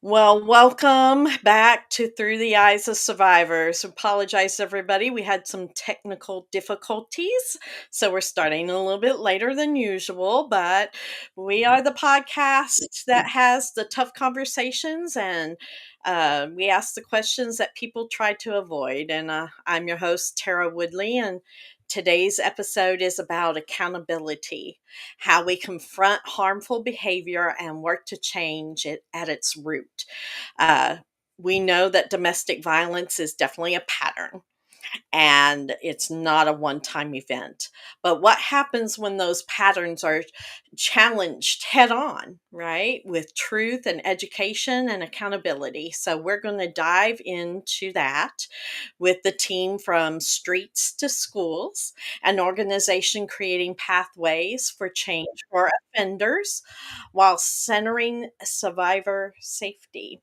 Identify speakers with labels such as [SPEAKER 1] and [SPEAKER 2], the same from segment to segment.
[SPEAKER 1] Well, welcome back to Through the Eyes of Survivors. Apologize, everybody. We had some technical difficulties, so we're starting a little bit later than usual, but we are the podcast that has the tough conversations and we ask the questions that people try to avoid. And I'm your host, Tara Woodlee, and today's episode is about accountability, how we confront harmful behavior and work to change it at its root. Uh, we know that domestic violence is definitely a pattern and it's not a one time event. But what happens when those patterns are challenged head on, right? With truth and education and accountability. So we're going to dive into that with the team from Streets2Schools, an organization creating pathways for change for offenders while centering survivor safety.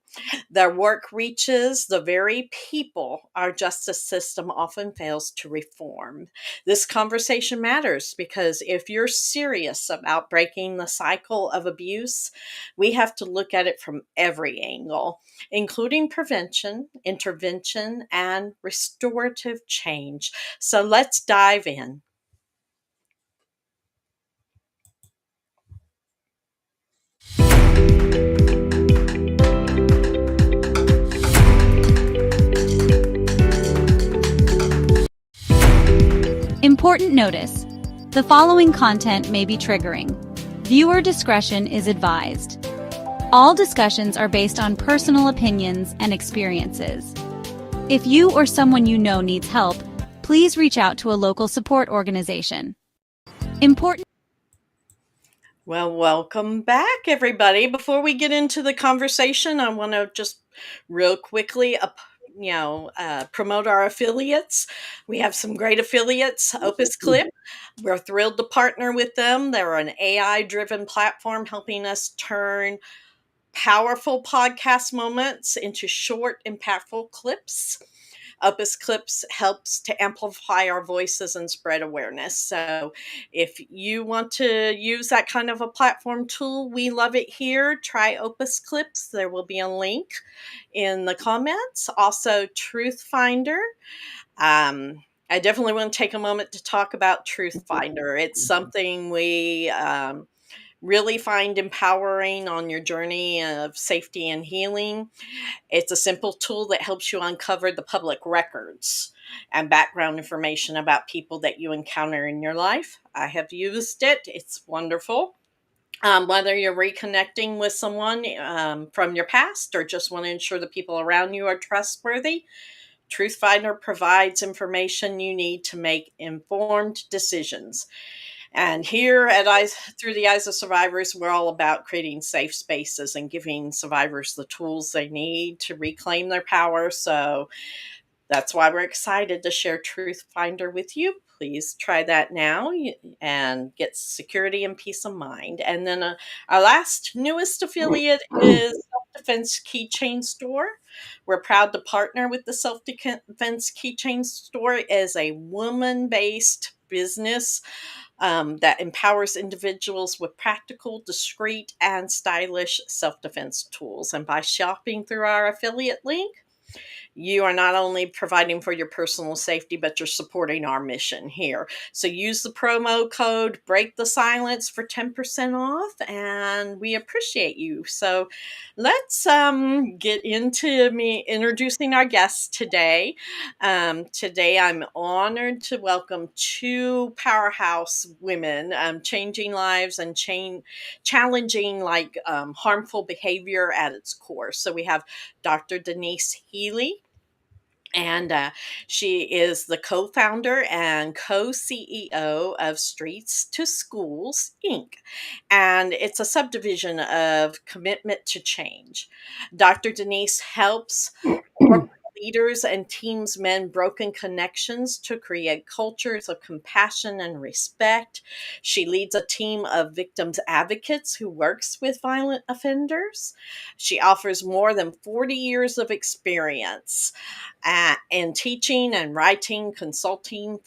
[SPEAKER 1] Their work reaches the very people our justice system often fails to reform. This conversation matters because if you're serious about breaking the cycle of abuse, we have to look at it from every angle, including prevention, intervention, and restorative change. So let's dive in.
[SPEAKER 2] Important notice: the following content may be triggering. Viewer discretion is advised. All discussions are based on personal opinions and experiences. If you or someone you know needs help, please reach out to a local support organization.
[SPEAKER 1] Well, welcome back, everybody. Before we get into the conversation, I want to just real quickly promote our affiliates. We have some great affiliates. Opus Clip, we're thrilled to partner with them. They're an AI-driven platform helping us turn powerful podcast moments into short, impactful clips. Opus Clips helps to amplify our voices and spread awareness. So if you want to use that kind of a platform tool, we love it here. Try Opus Clips. There will be a link in the comments. Also, Truth Finder. I definitely want to take a moment to talk about Truth Finder. It's something we really find empowering on your journey of safety and healing. It's a simple tool that helps you uncover the public records and background information about people that you encounter in your life. I have used it. It's wonderful. Whether you're reconnecting with someone from your past or just want to ensure the people around you are trustworthy, Truth Finder provides information you need to make informed decisions. And here at Through the Eyes of Survivors, we're all about creating safe spaces and giving survivors the tools they need to reclaim their power. So that's why we're excited to share Truth Finder with you. please try that now and get security and peace of mind. And then our last newest affiliate is Self Defense Keychain Store. We're proud to partner with the Self Defense Keychain Store as a woman based business that empowers individuals with practical, discreet, and stylish self defense tools. And by shopping through our affiliate link, you are not only providing for your personal safety, but you're supporting our mission here. So use the promo code Break the Silence for 10% off, and we appreciate you. So let's get into me introducing our guests today. Today, I'm honored to welcome two powerhouse women changing lives and challenging harmful behavior at its core. So we have Dr. Denise Healy, and she is the co founder and co CEO of Streets2Schools, Inc. And it's a subdivision of Commitment to Change. Dr. Denise helps corporate leaders and teams mend broken connections to create cultures of compassion and respect. She leads a team of victims advocates who works with violent offenders. She offers more than 40 years of experience in teaching and writing, consulting,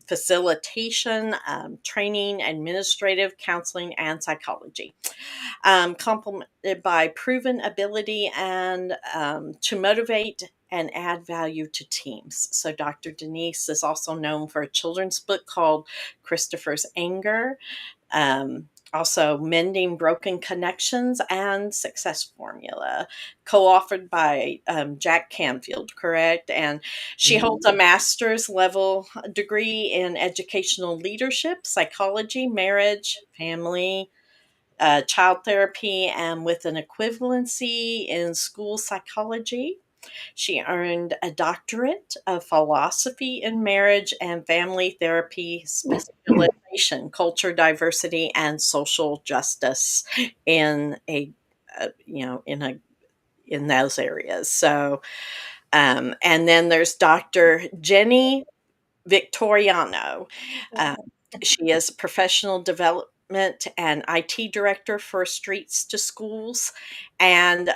[SPEAKER 1] facilitation, training, administrative counseling, and psychology, complemented by proven ability and to motivate and add value to teams. So Dr. Denise is also known for a children's book called Christopher's Anger, also Mending Broken Connections and Success Formula, co-authored by Jack Canfield, correct? And she holds a master's level degree in educational leadership, psychology, marriage, family, child therapy, and with an equivalency in school psychology. She earned a doctorate of philosophy in marriage and family therapy specialization, culture diversity, and social justice in in those areas. So, and then there's Dr. Jennie Victoriano. Um, she is professional development and IT director for Streets2Schools. And,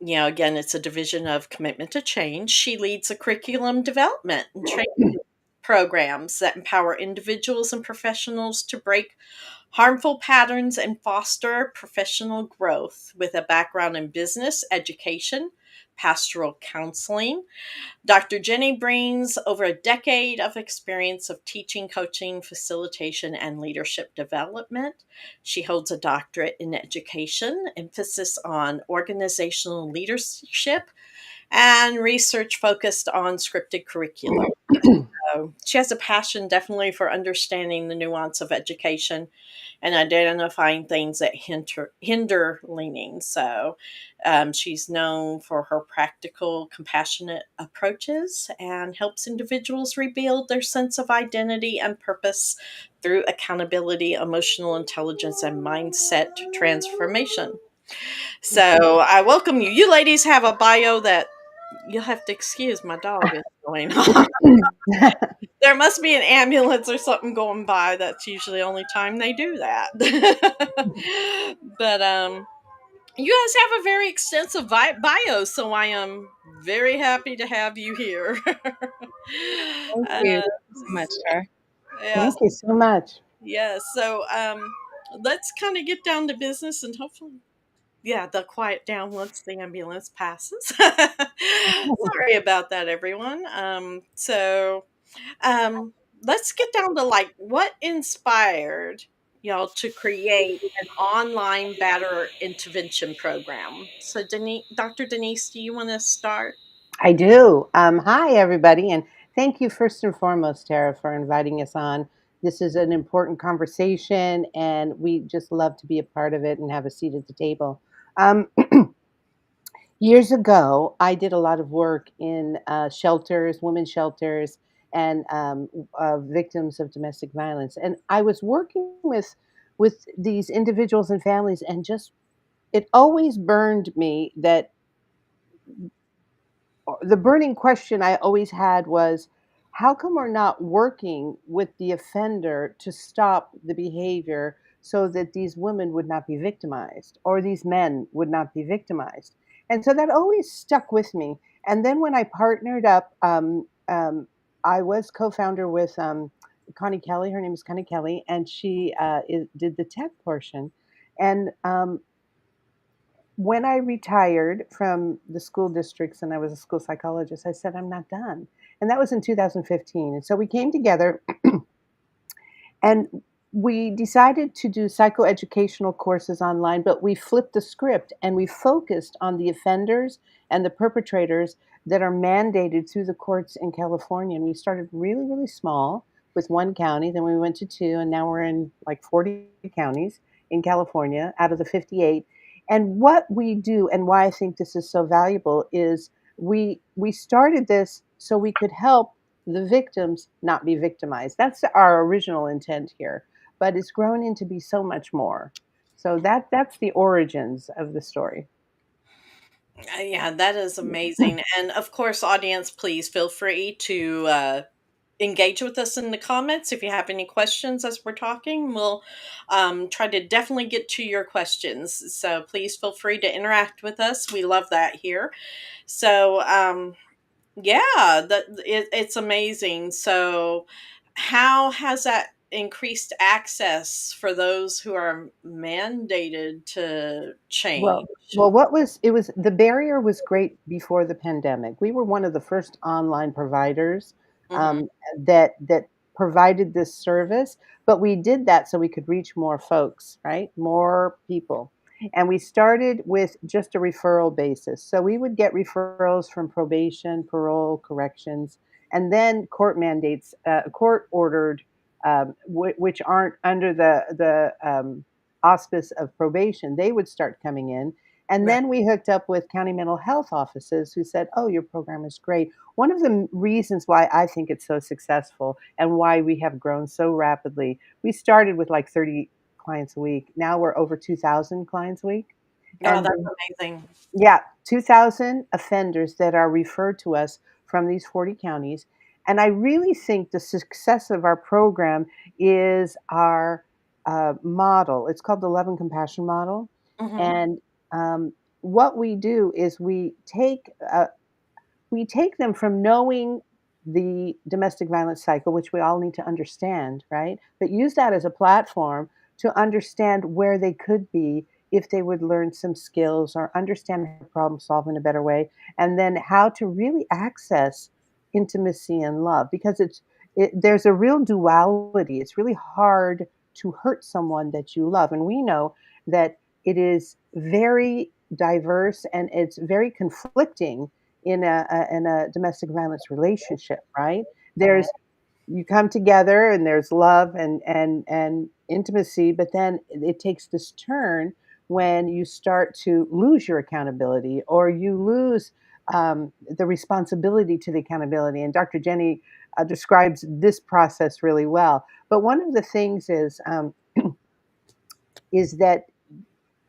[SPEAKER 1] again, it's a division of Commitment to Change. She leads the curriculum development and training programs that empower individuals and professionals to break harmful patterns and foster professional growth with a background in business, education, pastoral counseling. Dr. Jennie brings over a decade of experience of teaching, coaching, facilitation, and leadership development. She holds a doctorate in education, emphasis on organizational leadership, and research focused on scripted curriculum. So she has a passion definitely for understanding the nuance of education and identifying things that hinder leaning. So she's known for her practical, compassionate approaches and helps individuals rebuild their sense of identity and purpose through accountability, emotional intelligence, and mindset transformation. So I welcome you. You ladies have a bio that you'll have to excuse, my dog is going on. There must be an ambulance or something going by. That's usually the only time they do that. But you guys have a very extensive bio, so I am very happy to have you here.
[SPEAKER 3] Thank you so much, Tara.
[SPEAKER 1] Yes,
[SPEAKER 4] Thank you so much.
[SPEAKER 1] yes. So let's kind of get down to business and hopefully, yeah, they'll quiet down once the ambulance passes. Sorry about that, everyone. Um, let's get down to what inspired y'all to create an online batterer intervention program. So, Dr. Denise, do you want to start?
[SPEAKER 4] I do. Hi, everybody. And thank you, first and foremost, Tara, for inviting us on. This is an important conversation, and we just love to be a part of it and have a seat at the table. Um, Years ago, I did a lot of work in shelters, women's shelters, and victims of domestic violence. And I was working with these individuals and families, and just it always burned me that the burning question I always had was, how come we're not working with the offender to stop the behavior so that these women would not be victimized or these men would not be victimized? And so that always stuck with me. And then when I partnered up, I was co-founder with Connie Kelly. Her name is Connie Kelly, and she did the tech portion. And when I retired from the school districts and I was a school psychologist, I said, I'm not done. And that was in 2015. And so we came together and we decided to do psychoeducational courses online, but we flipped the script and we focused on the offenders and the perpetrators that are mandated through the courts in California. And we started really, really small with one county, then we went to two, and now we're in like 40 counties in California out of the 58. And what we do and why I think this is so valuable is we started this so we could help the victims not be victimized. That's our original intent here, but it's grown into be so much more. So that's the origins of the story.
[SPEAKER 1] Yeah, that is amazing. And of course, audience, please feel free to engage with us in the comments if you have any questions as we're talking. We'll try to definitely get to your questions. So please feel free to interact with us. We love that here. So, yeah, it's amazing. So, how has that increased access for those who are mandated to change?
[SPEAKER 4] Well, it was the barrier was great before the pandemic. We were one of the first online providers
[SPEAKER 1] Hmm.
[SPEAKER 4] that provided this service, but we did that so we could reach more folks, right? More people. And we started with just a referral basis. So we would get referrals from probation, parole, corrections, and then court mandates, court ordered, which aren't under the auspice of probation. They would start coming in. And
[SPEAKER 1] Right.
[SPEAKER 4] then we hooked up with county mental health offices who said, oh, your program is great. One of the reasons why I think it's so successful and why we have grown so rapidly, we started with like 30 clients a week. Now we're over 2,000 clients a week.
[SPEAKER 1] Oh,
[SPEAKER 4] And
[SPEAKER 1] that's amazing.
[SPEAKER 4] yeah, 2,000 offenders that are referred to us from these 40 counties. And I really think the success of our program is our model. It's called the Love and Compassion Model.
[SPEAKER 1] Hmm.
[SPEAKER 4] And what we do is we take them from knowing the domestic violence cycle, which we all need to understand, right? But use that as a platform to understand where they could be if they would learn some skills or understand how to problem solve in a better way, and then how to really access intimacy and love because there's a real duality. It's really hard to hurt someone that you love, and we know that it is very diverse and it's very conflicting in a domestic violence relationship, right?
[SPEAKER 1] Right.
[SPEAKER 4] There's you come together and there's love and intimacy, but then it takes this turn when you start to lose your accountability or you lose the responsibility to the accountability. And Dr. Jennie describes this process really well. But one of the things is that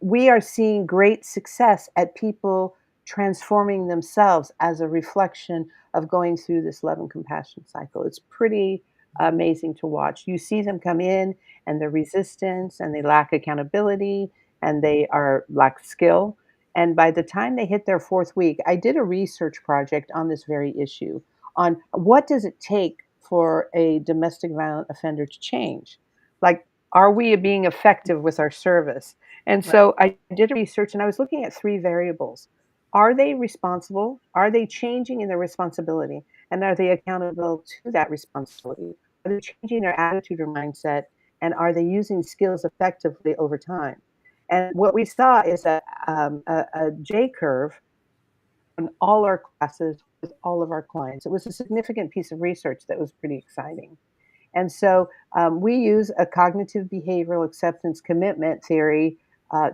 [SPEAKER 4] we are seeing great success at people transforming themselves as a reflection of going through this love and compassion cycle. It's pretty amazing to watch. You see them come in and they're resistance and they lack accountability and they are lack skill. And by the time they hit their fourth week, I did a research project on this very issue on what does it take for a domestic violent offender to change? Like, are we being effective with our service? And
[SPEAKER 1] Right.
[SPEAKER 4] so I did a research and I was looking at three variables. Are they responsible? Are they changing in their responsibility? And are they accountable to that responsibility? Are they changing their attitude or mindset? And are they using skills effectively over time? And what we saw is a J curve on all our classes with all of our clients. It was a significant piece of research that was pretty exciting. And so we use a cognitive behavioral acceptance commitment theory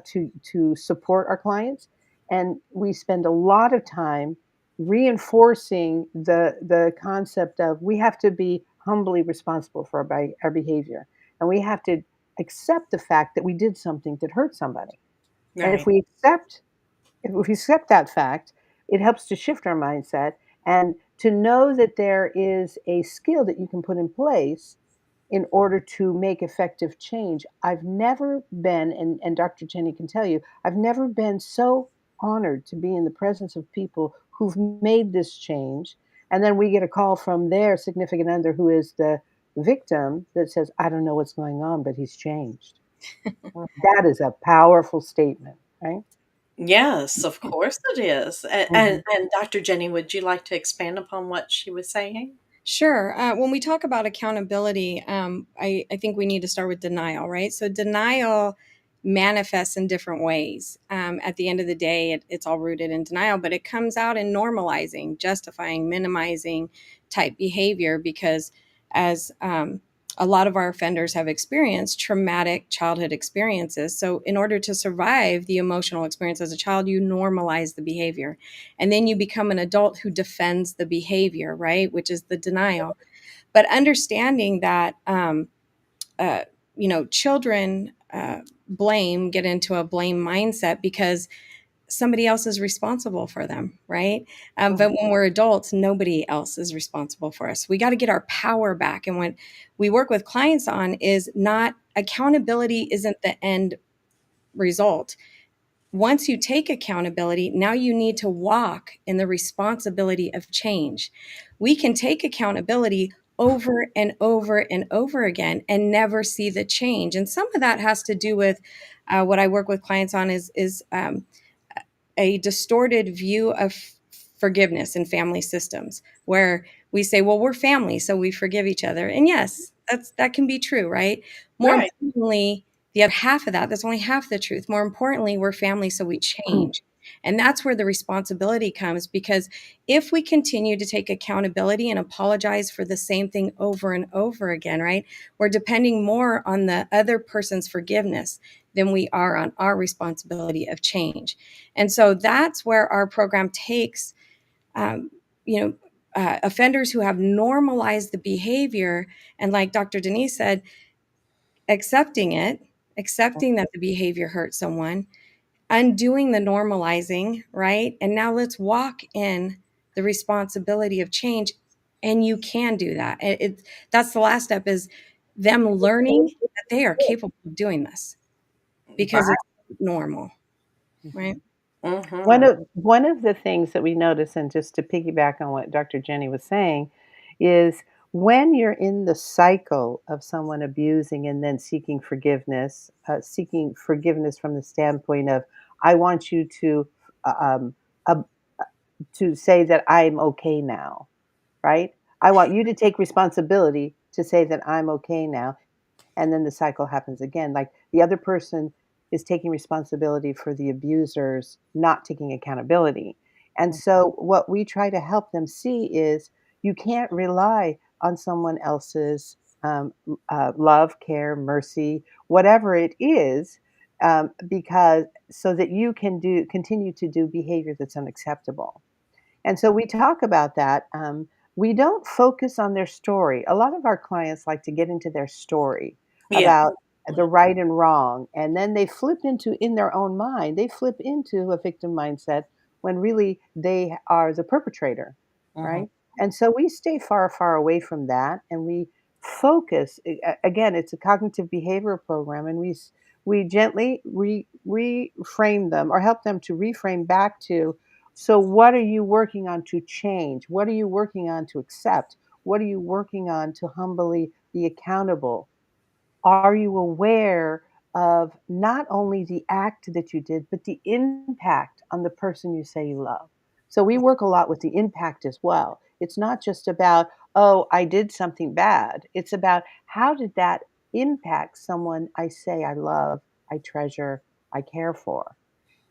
[SPEAKER 4] to support our clients. And we spend a lot of time reinforcing the concept of we have to be humbly responsible for our behavior. And we have to accept the fact that we did something that hurt somebody. And
[SPEAKER 1] Right.
[SPEAKER 4] if we accept that fact, it helps to shift our mindset. And to know that there is a skill that you can put in place in order to make effective change. I've never been, and Dr. Jenny can tell you, I've never been so honored to be in the presence of people who've made this change. And then we get a call from their significant other who is the victim that says, I don't know what's going on, but he's changed. That is a powerful statement, right?
[SPEAKER 1] Yes, of course it is. And
[SPEAKER 4] Mhm.
[SPEAKER 1] Dr. Jenny, would you like to expand upon what she was saying?
[SPEAKER 3] Sure. When we talk about accountability, I think we need to start with denial, right? So denial manifests in different ways. At the end of the day, it's all rooted in denial, but it comes out in normalizing, justifying, minimizing type behavior because as a lot of our offenders have experienced traumatic childhood experiences. So, in order to survive the emotional experience as a child, you normalize the behavior. And then you become an adult who defends the behavior, right? Which is the denial. But understanding that, uh, children get into a blame mindset because somebody else is responsible for them, right? But
[SPEAKER 4] Mhm.
[SPEAKER 3] when we're adults, nobody else is responsible for us. We got to get our power back. And what we work with clients on is not accountability, isn't the end result. Once you take accountability, now you need to walk in the responsibility of change. We can take accountability over and over and over again and never see the change. And some of that has to do with what I work with clients on is a distorted view of forgiveness in family systems where we say, well, we're family, so we forgive each other. And yes, that can be true, right? More
[SPEAKER 1] Right.
[SPEAKER 3] importantly, the other half of that's only half the truth. More importantly, we're family, so we change. And that's where the responsibility comes because if we continue to take accountability and apologize for the same thing over and over again, right, we're depending more on the other person's forgiveness than we are on our responsibility of change. And so that's where our program takes, um, you know, offenders who have normalized the behavior, and like Dr. Denise said, accepting it, accepting that the behavior hurt someone, undoing the normalizing, right? And now let's walk in the responsibility of change. And you can do that. That's the last step is them learning that they are capable of doing this because
[SPEAKER 1] Right.
[SPEAKER 3] it's normal, right?
[SPEAKER 1] Mhm.
[SPEAKER 4] One of the things that we notice, and just to piggyback on what Dr. Jenny was saying, is when you're in the cycle of someone abusing and then seeking forgiveness from the standpoint of, I want you uh, um, uh, to say that I'm okay now, right? I want you to take responsibility to say that I'm okay now. And then the cycle happens again. Like the other person is taking responsibility for the abusers not taking accountability. And so, what we try to help them see is you can't rely on someone else's love, care, mercy, whatever it is, because so that you can continue to do behavior that's unacceptable. And so we talk about that. We don't focus on their story. A lot of our clients like to get into their story
[SPEAKER 1] Yeah.
[SPEAKER 4] about the right and wrong, and then they flip into, in their own mind, they flip into a victim mindset when really they are the perpetrator,
[SPEAKER 1] Mhm.
[SPEAKER 4] right? And so we stay far, far away from that, and we focus. Again, it's a cognitive behavioral program, and we gently reframe them or help them to reframe back to, so, what are you working on to change? What are you working on to accept? What are you working on to humbly be accountable? Are you aware of not only the act that you did, but the impact on the person you say you love? So, we work a lot with the impact as well. It's not just about, oh, I did something bad. It's about, how did that impact someone I say I love, I treasure, I care for?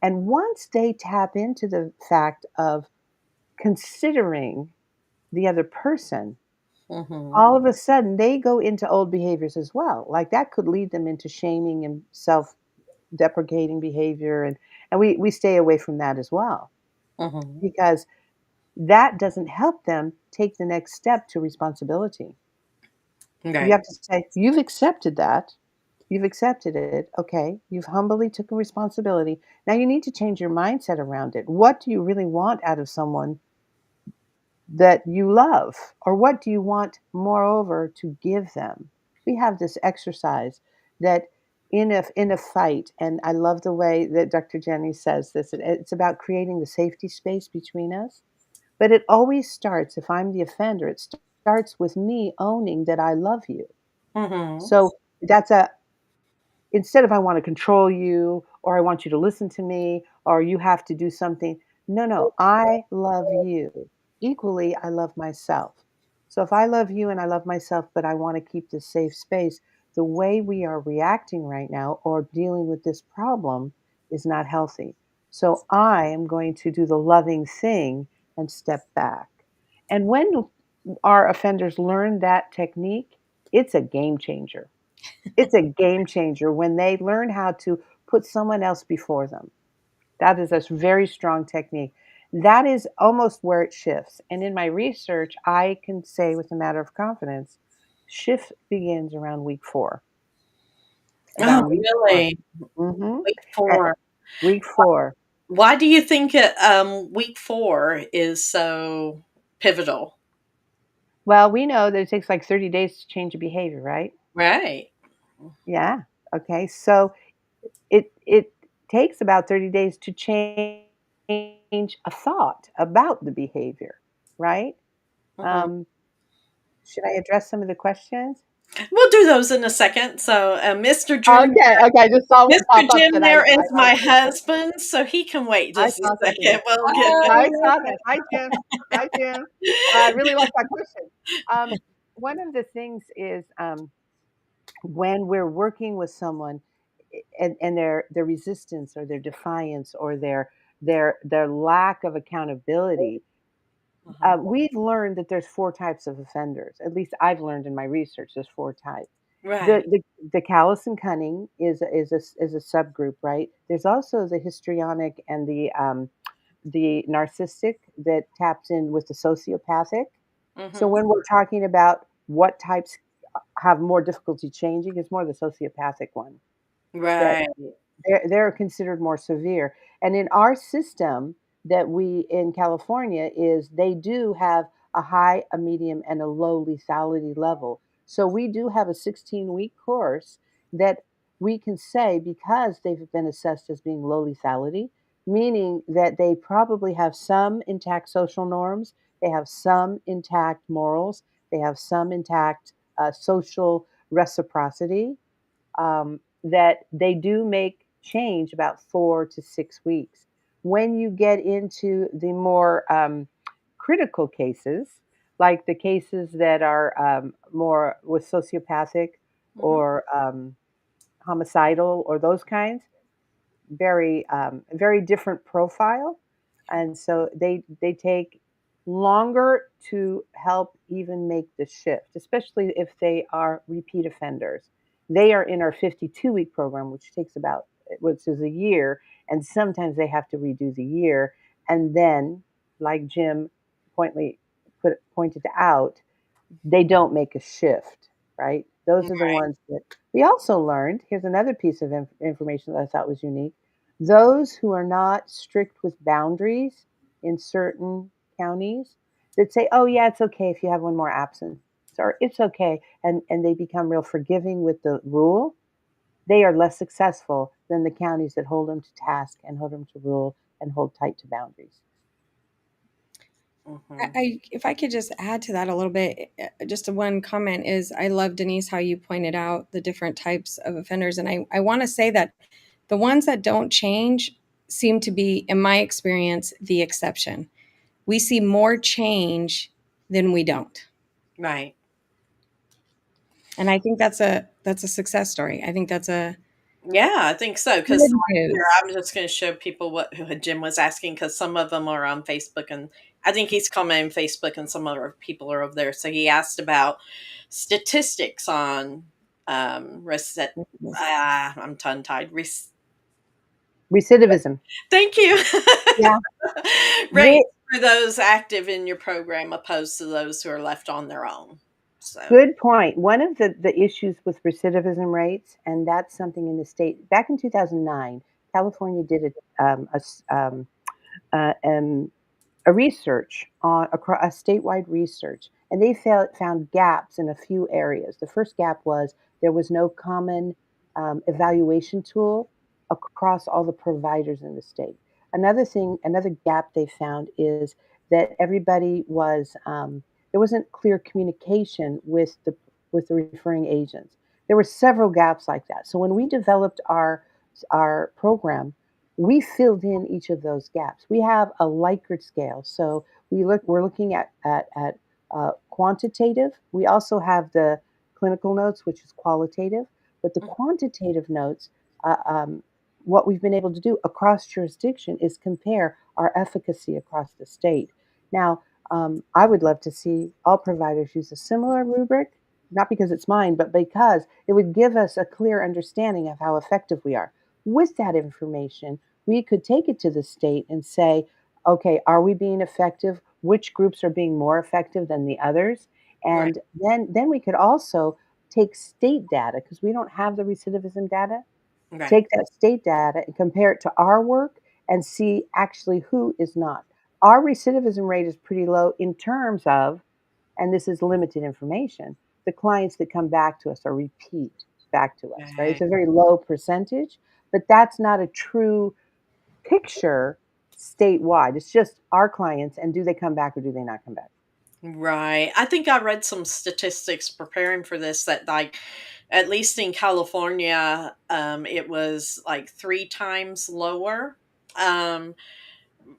[SPEAKER 4] And once they tap into the fact of considering the other person,
[SPEAKER 1] Mhm.
[SPEAKER 4] all of a sudden they go into old behaviors as well. Like that could lead them into shaming and self-deprecating behavior, and we stay away from that as well
[SPEAKER 1] Mhm.
[SPEAKER 4] because that doesn't help them take the next step to responsibility. You
[SPEAKER 1] Right.
[SPEAKER 4] have to say, "You've accepted that. You've accepted it. Okay. You've humbly taken responsibility. Now you need to change your mindset around it. What do you really want out of someone that you love? Or what do you want, moreover, to give them? We have this exercise that in a fight, and I love the way that Dr. Jenny says this, it's about creating the safety space between us. But it always starts, if I'm the offender, it starts with me owning that I love you.
[SPEAKER 1] Mhm.
[SPEAKER 4] So that's a instead of I want to control you or I want you to listen to me or you have to do something. No, no, I love you. Equally, I love myself. So if I love you and I love myself, but I want to keep this safe space, the way we are reacting right now or dealing with this problem is not healthy. So I am going to do the loving thing and step back. And when our offenders learn that technique, it's a game changer. It's a game changer when they learn how to put someone else before them. That is a very strong technique. That is almost where it shifts. And in my research, I can say with a matter of confidence, shift begins around week 4.
[SPEAKER 1] Oh,
[SPEAKER 4] About week 4.
[SPEAKER 1] really?
[SPEAKER 4] Mhm.
[SPEAKER 1] Week
[SPEAKER 4] At
[SPEAKER 1] 4.
[SPEAKER 4] week 4.
[SPEAKER 1] Why do you think week 4 is so pivotal?
[SPEAKER 4] Well, we know that it takes like 30 days to change a behavior, right?
[SPEAKER 1] Right.
[SPEAKER 4] Yeah. Okay. So it takes about 30 days to change a thought about the behavior, right?
[SPEAKER 1] Mhm.
[SPEAKER 4] Um, should I address some of the questions?
[SPEAKER 1] We'll do those in a second. So, Mr. Jim
[SPEAKER 4] Okay, okay, I just saw one
[SPEAKER 1] Mr.
[SPEAKER 4] pop up
[SPEAKER 1] Jim
[SPEAKER 4] that
[SPEAKER 1] there is
[SPEAKER 4] I
[SPEAKER 1] my
[SPEAKER 4] think
[SPEAKER 1] husband, so he can wait
[SPEAKER 4] I
[SPEAKER 1] just a
[SPEAKER 4] saw something
[SPEAKER 1] second.
[SPEAKER 4] there.
[SPEAKER 1] We'll get
[SPEAKER 4] I saw that. Hi, Jim. Hi, Jim. I really like that question. One of the things is, when we're working with someone and their resistance or their defiance or their lack of accountability.
[SPEAKER 1] Mhm.
[SPEAKER 4] We've learned that there's 4 types of offenders. At least I've learned in my research there's 4 types. The
[SPEAKER 1] Right.
[SPEAKER 4] the the callous and cunning is a subgroup, right? There's also the histrionic and the narcissistic that taps in with the sociopathic. So
[SPEAKER 1] Mhm.
[SPEAKER 4] when we're talking about what types have more difficulty changing, it's more the sociopathic one that
[SPEAKER 1] Right.
[SPEAKER 4] they're considered more severe. And in our system that we in California is they do have a high, a medium, and a low lethality level. So we do have a 16-week course that we can say because they've been assessed as being low lethality, meaning that they probably have some intact social norms, they have some intact morals, they have some intact social reciprocity, that they do make change about 4 to 6 weeks. When you get into the more critical cases, like the cases that are more with sociopathic
[SPEAKER 1] Mhm.
[SPEAKER 4] or homicidal or those kinds, very different profile, and so they take longer to help even make the shift, especially if they are repeat offenders. They are in our 52-week program, which is a year, and sometimes they have to redo the year, and then, like Jim pointly pointed out, they don't make a shift, right? Those are the
[SPEAKER 1] Right.
[SPEAKER 4] ones that we also learned. Here's another piece of information that I thought was unique. Those who are not strict with boundaries in certain counties that say, oh, yeah, it's okay if you have one more absence, or it's okay, and they become real forgiving with the rule, they are less successful than the counties that hold them to task and hold them to rule and hold tight to boundaries.
[SPEAKER 1] Mhm.
[SPEAKER 3] If I could just add to that a little bit, just one comment is I love, Denise, how you pointed out the different types of offenders. And I want to say that the ones that don't change seem to be, in my experience, the exception. We see more change than we don't.
[SPEAKER 1] Right.
[SPEAKER 3] And I think that's a success story. I think that's a
[SPEAKER 1] Yeah, I think so. Because
[SPEAKER 3] good
[SPEAKER 1] here,
[SPEAKER 3] news.
[SPEAKER 1] I'm just gonna show people what who Jim was asking, because some of them are on Facebook, and I think he's commenting Facebook, and some other people are over there. So he asked about statistics on, rece I'm tongue-tied.
[SPEAKER 4] Recidivism.
[SPEAKER 1] Thank you.
[SPEAKER 4] Yeah.
[SPEAKER 1] Rates for those active in your program opposed to those who are left on their own. So
[SPEAKER 4] Good point. One of the issues with recidivism rates, and that's something in the state back in 2009, California did a a research on a statewide research, and they found gaps in a few areas. The first gap was there was no common evaluation tool across all the providers in the state. Another gap they found is that everybody was there wasn't clear communication with the referring agents. There were several gaps like that. So when we developed our program, we filled in each of those gaps. We have a Likert scale, so we're looking at quantitative. We also have the clinical notes, which is qualitative, but the quantitative notes, uh, um, what we've been able to do across jurisdiction is compare our efficacy across the state. Now, I would love to see all providers use a similar rubric, not because it's mine, but because it would give us a clear understanding of how effective we are. With that information, we could take it to the state and say, okay, are we being effective? Which groups are being more effective than the others?
[SPEAKER 1] Right.
[SPEAKER 4] And then we could also take state data because we don't have the recidivism data.
[SPEAKER 1] Right.
[SPEAKER 4] Take that state data and compare it to our work and see actually who is not. Our recidivism rate is pretty low in terms of, and this is limited information, the clients that come back to us or repeat back to us, right? It's
[SPEAKER 1] Right.
[SPEAKER 4] a very low percentage, but that's not a true picture statewide. It's just our clients and do they come back or do they not come back?
[SPEAKER 1] Right. I think I read some statistics preparing for this that, like, at least in California, it was like 3 times lower um,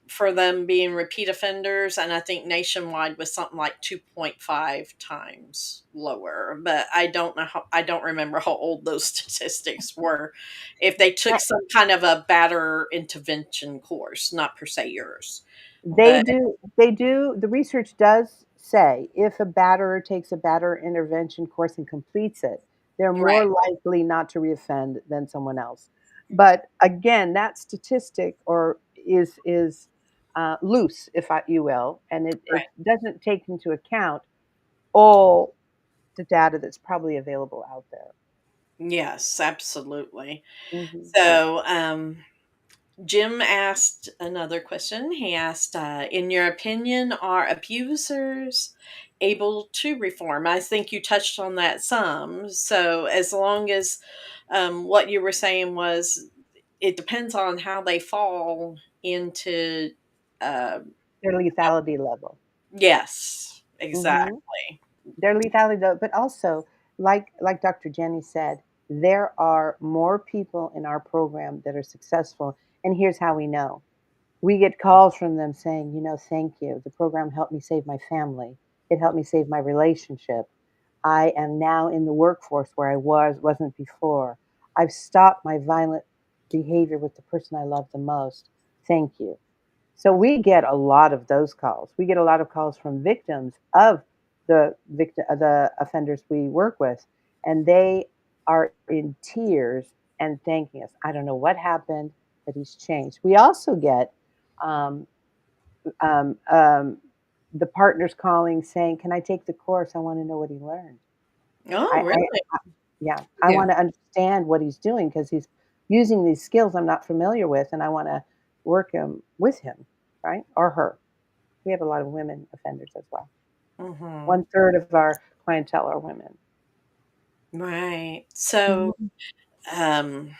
[SPEAKER 1] for them being repeat offenders, and I think nationwide was something like 2.5 times lower. But I don't remember how old those statistics were. If they took
[SPEAKER 4] Right.
[SPEAKER 1] some kind of a batter intervention course, not per se yours,
[SPEAKER 4] They
[SPEAKER 1] but
[SPEAKER 4] do they do the research does say if a batterer takes a batter intervention course and completes it, they're more
[SPEAKER 1] right,
[SPEAKER 4] likely not to reoffend than someone else. But again, that statistic or is loose, if you will, and it
[SPEAKER 1] right.
[SPEAKER 4] doesn't take into account all the data that's probably available out there.
[SPEAKER 1] Yes, absolutely.
[SPEAKER 4] Mhm.
[SPEAKER 1] So, Jim asked another question. He asked, in your opinion, are abusers able to reform? I think you touched on that some. So, as long as what you were saying was, it depends on how they fall into, uh,
[SPEAKER 4] Their lethality level.
[SPEAKER 1] yes,
[SPEAKER 4] Mhm.
[SPEAKER 1] exactly.
[SPEAKER 4] Their lethality, though, but also, like Dr. Jenny said, there are more people in our program that are successful, and here's how we know. We get calls from them saying, "Thank you. The program helped me save my family. It helped me save my relationship. I am now in the workforce where I wasn't before. I've stopped my violent behavior with the person I love the most. Thank you." So we get a lot of those calls. We get a lot of calls from victims of the offenders we work with, and they are in tears and thanking us. I don't know what happened, but he's changed. We also get um, um, um, the partners calling saying, "Can I take the course? I want to know what he learned."
[SPEAKER 1] Oh,
[SPEAKER 4] I
[SPEAKER 1] really?
[SPEAKER 4] yeah, I
[SPEAKER 3] Yeah.
[SPEAKER 4] want to understand what he's doing because he's using these skills I'm not familiar with, and I want to work with him, right, or her. We have a lot of women offenders as well.
[SPEAKER 1] Hmm.
[SPEAKER 4] 1/3 of our clientele are women.
[SPEAKER 1] Right. So,
[SPEAKER 4] Mhm.
[SPEAKER 1] um,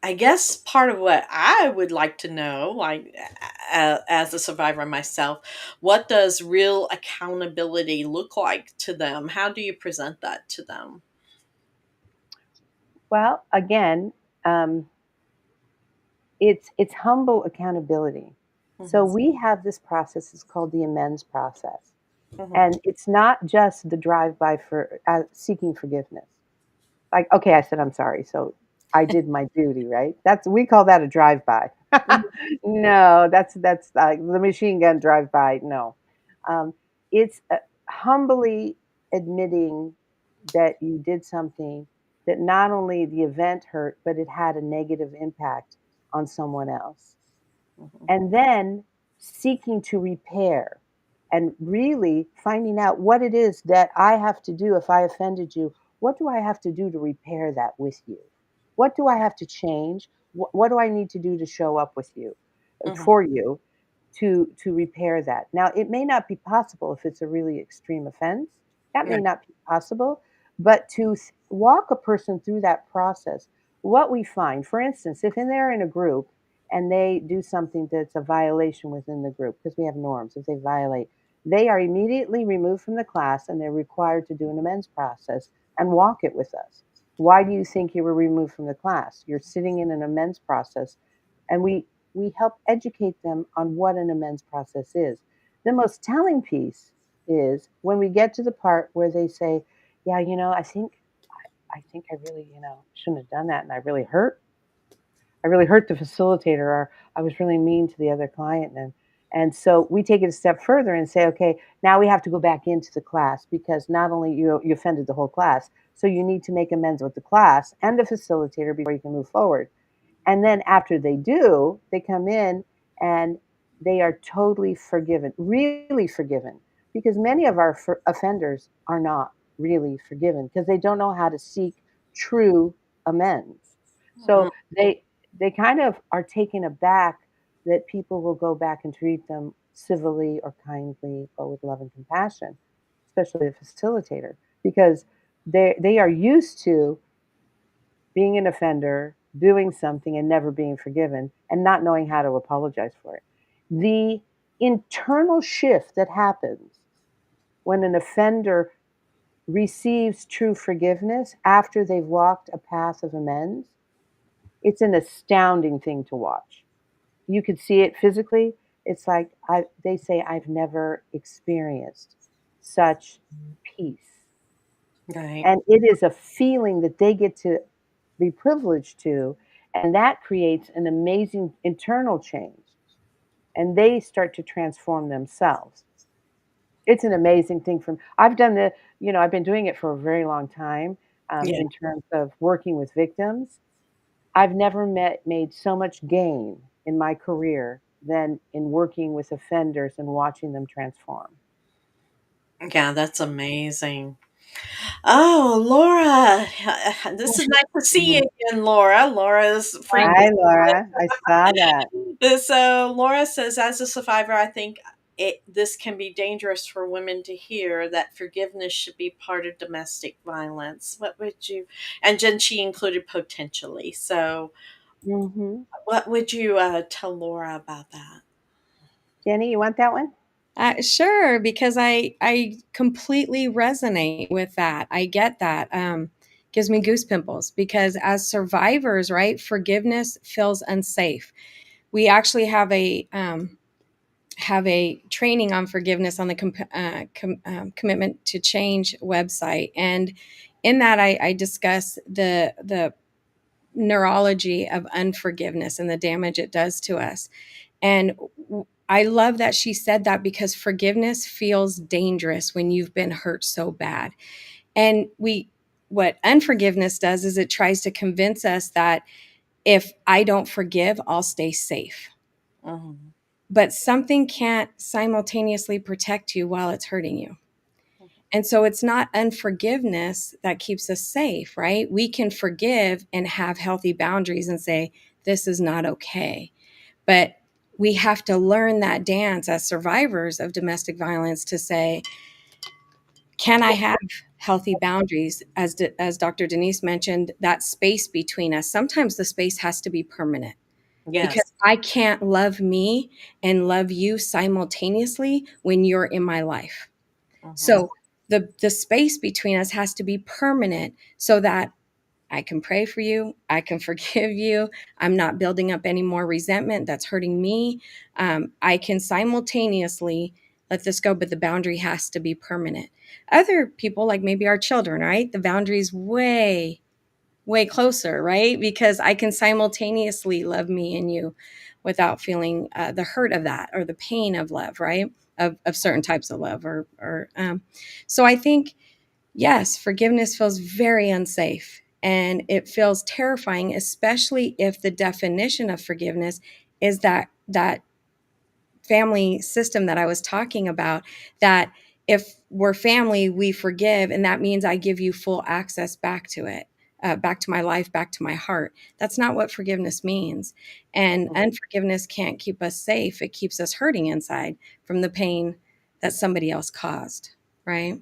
[SPEAKER 1] I guess part of what I would like to know, like as a survivor myself, what does real accountability look like to them? How do you present that to them?
[SPEAKER 4] Well, again, um, it's humble accountability. So
[SPEAKER 1] Hmm.
[SPEAKER 4] we have this process. It's called the amends process,
[SPEAKER 1] Hmm.
[SPEAKER 4] and it's not just the drive by for seeking forgiveness. Like, okay, I said I'm sorry, so I did my duty, right? That's we call that a drive by. No, that's like the machine gun drive by. No, um, it's humbly admitting that you did something that not only the event hurt, but it had a negative impact on someone else.
[SPEAKER 1] Hmm.
[SPEAKER 4] And then seeking to repair and really finding out what it is that I have to do if I offended you. What do I have to do to repair that with you? What do I have to change? What do I need to do to show up with you,
[SPEAKER 1] Hmm.
[SPEAKER 4] for you? to repair that. Now, it may not be possible if it's a really extreme offense. That may
[SPEAKER 3] Right.
[SPEAKER 4] not be possible, but to walk a person through that process, what we find, for instance, if they're in a group and they do something that's a violation within the group, because we have norms, if they violate, they are immediately removed from the class and they're required to do an amends process and walk it with us. Why do you think you were removed from the class? You're sitting in an amends process, and we help educate them on what an amends process is. The most telling piece is when we get to the part where they say, "Yeah, I think I really, shouldn't have done that, and I really hurt the facilitator, or I was really mean to the other client." And so we take it a step further and say, okay, now we have to go back into the class because not only you offended the whole class, so you need to make amends with the class and the facilitator before you can move forward. And then after they do, they come in and they are totally forgiven, really forgiven, because many of our offenders are not really forgiven because they don't know how to seek true amends.
[SPEAKER 1] Mhm.
[SPEAKER 4] So they kind of are taken aback that people will go back and treat them civilly or kindly or with love and compassion, especially the facilitator, because they are used to being an offender, doing something and never being forgiven, and not knowing how to apologize for it. The internal shift that happens when an offender receives true forgiveness after they've walked a path of amends, it's an astounding thing to watch. You could see it physically. It's like they say, I've never experienced such peace.
[SPEAKER 1] Right.
[SPEAKER 4] And it is a feeling that they get to be privileged to, and that creates an amazing internal change, and they start to transform themselves. It's an amazing thing from I've done I've been doing it for a very long time,
[SPEAKER 1] Yeah.
[SPEAKER 4] in terms of working with victims. I've never made so much gain in my career than in working with offenders and watching them transform.
[SPEAKER 1] Yeah, that's amazing. Oh, Laura, this is nice to see you again, Laura. Laura's
[SPEAKER 4] Hi,
[SPEAKER 1] frequent.
[SPEAKER 4] Laura. I saw that.
[SPEAKER 1] So Laura says, as a survivor, I think this can be dangerous for women to hear that forgiveness should be part of domestic violence. What would you? And then she included potentially. So,
[SPEAKER 4] Mhm.
[SPEAKER 1] what would you tell Laura about that?
[SPEAKER 4] Jenny, you want that one?
[SPEAKER 3] Sure, because I completely resonate with that. I get that. Gives me goose pimples because as survivors, right, forgiveness feels unsafe. We actually have a training on forgiveness on the commitment to change website, and in that I discuss the neurology of unforgiveness and the damage it does to us. And I love that she said that because forgiveness feels dangerous when you've been hurt so bad. And what unforgiveness does is it tries to convince us that if I don't forgive, I'll stay safe.
[SPEAKER 1] Mhm.
[SPEAKER 3] But something can't simultaneously protect you while it's hurting you. And so it's not unforgiveness that keeps us safe, right? We can forgive and have healthy boundaries and say, this is not okay. But we have to learn that dance as survivors of domestic violence to say, can I have healthy boundaries? As Dr. Denise mentioned, that space between us, sometimes the space has to be permanent because
[SPEAKER 1] Yes.
[SPEAKER 3] I can't love me and love you simultaneously when you're in my life.
[SPEAKER 1] Mhm.
[SPEAKER 3] So the space between us has to be permanent so that I can pray for you. I can forgive you. I'm not building up any more resentment that's hurting me. I can simultaneously let this go, but the boundary has to be permanent. Other people, like maybe our children, right? The boundary is way closer, right? Because I can simultaneously love me and you without feeling the hurt of that or the pain of love, right? Of certain types of love, so I think yes, forgiveness feels very unsafe and it feels terrifying, especially if the definition of forgiveness is that family system that I was talking about, that if we're family, we forgive, and that means I give you full access back to it. back to my life, back to my heart. That's not what forgiveness means. And unforgiveness can't keep us safe. It keeps us hurting inside from the pain that somebody else caused, right?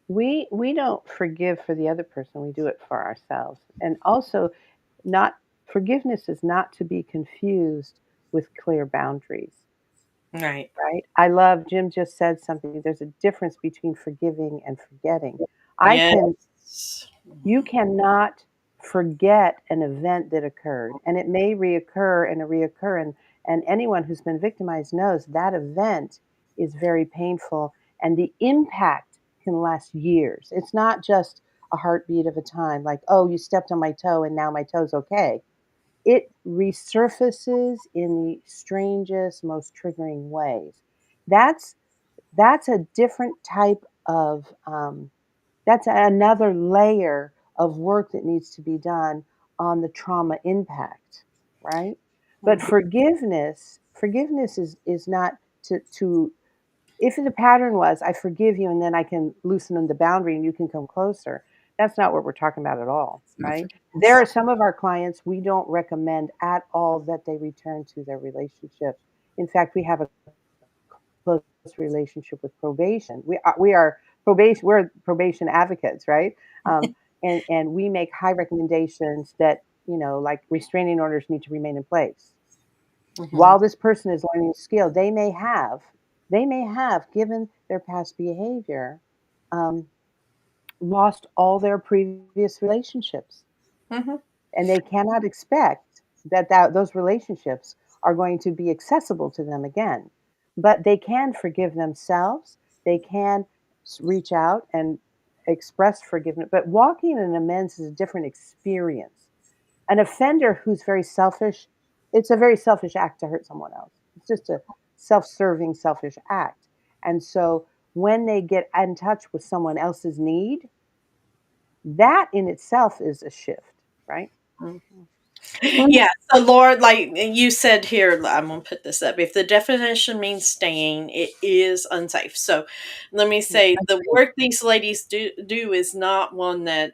[SPEAKER 4] We don't forgive for the other person, we do it for ourselves. And also, not forgiveness is not to be confused with clear boundaries,
[SPEAKER 1] Right.
[SPEAKER 4] right? I love Jim just said something. There's a difference between forgiving and forgetting. I can
[SPEAKER 1] Yes.
[SPEAKER 4] You cannot forget an event that occurred, and it may reoccur and reoccur. And anyone who's been victimized knows that event is very painful, and the impact can last years. It's not just a heartbeat of a time, like, oh, you stepped on my toe and now my toe's okay. It resurfaces in the strangest, most triggering ways. That's that's a different type of that's another layer of work that needs to be done on the trauma impact, right? But
[SPEAKER 1] Mhm.
[SPEAKER 4] forgiveness is not to if the pattern was I forgive you and then I can loosen the boundary and you can come closer. That's not what we're talking about at all,
[SPEAKER 3] It's not
[SPEAKER 4] right? There
[SPEAKER 3] forgiveness.
[SPEAKER 4] are some of our clients we don't recommend at all that they return to their relationship. In fact, we have a close relationship with probation. We are probation. We're probation advocates, right? Um, and we make high recommendations that like restraining orders need to remain in place
[SPEAKER 1] Mhm.
[SPEAKER 4] while this person is learning a skill. They may have given their past behavior, um, lost all their previous relationships,
[SPEAKER 1] Mhm.
[SPEAKER 4] and they cannot expect that those relationships are going to be accessible to them again. But they can forgive themselves. They can reach out and express forgiveness. But walking in an amends is a different experience. An offender who's very selfish, it's a very selfish act to hurt someone else. It's just a self-serving, selfish act. And so when they get in touch with someone else's need, that in itself is a shift, right?
[SPEAKER 1] Mhm.
[SPEAKER 3] Well,
[SPEAKER 1] Yeah, so Lord, like you said here, I'm gonna put this up. If the definition means staying, it is unsafe. So let me say the work these ladies do is not one that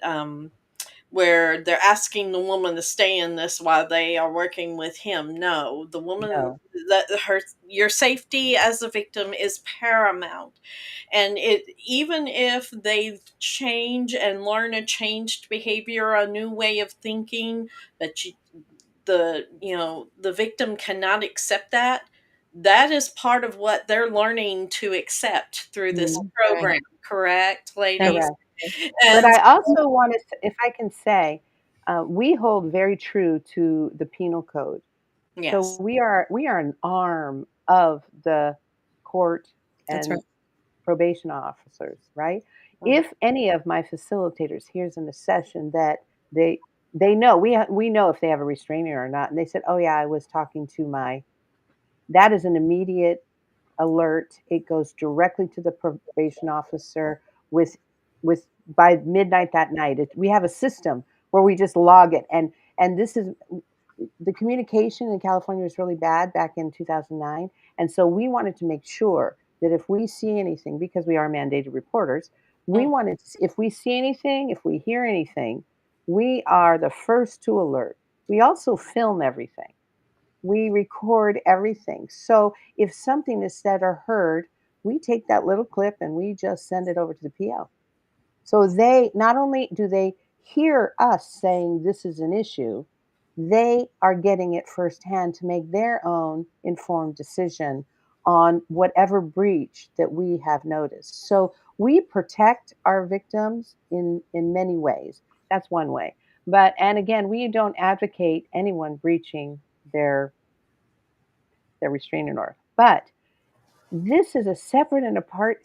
[SPEAKER 1] where they're asking the woman to stay in this while they are working with him. No, the woman
[SPEAKER 4] No.
[SPEAKER 1] that her your safety as a victim is paramount. And it even if they change and learn a changed behavior, a new way of thinking, but the victim cannot accept that, that is part of what they're learning to accept through this
[SPEAKER 3] right.
[SPEAKER 1] program, correct, ladies?
[SPEAKER 3] Absolutely.
[SPEAKER 4] Correct. But
[SPEAKER 1] And
[SPEAKER 4] I also want to, if I can say, we hold very true to the Penal Code. So
[SPEAKER 1] yes.
[SPEAKER 4] we are an arm of the court
[SPEAKER 3] That's right.
[SPEAKER 4] and probation officers, right?
[SPEAKER 1] Mhm.
[SPEAKER 4] If any of my facilitators hears in a session that they they know we know if they have a restraining or not, and they said, "Oh yeah, I was talking to my," that is an immediate alert. It goes directly to the probation officer with with by midnight that night. We have a system where we just log it, and this is the communication in California was really bad back in 2009, and so we wanted to make sure that if we see anything, because we are mandated reporters, we
[SPEAKER 1] Mm.
[SPEAKER 4] wanted to, if we see anything, if we hear anything, we are the first to alert. We also film everything. We record everything. So if something is said or heard, we take that little clip and we just send it over to the PO. So they not only do they hear us saying this is an issue, they are getting it firsthand to make their own informed decision on whatever breach that we have noticed. So we protect our victims in many ways. That's one way. But and again, we don't advocate anyone breaching their restraining order. But this is a separate and apart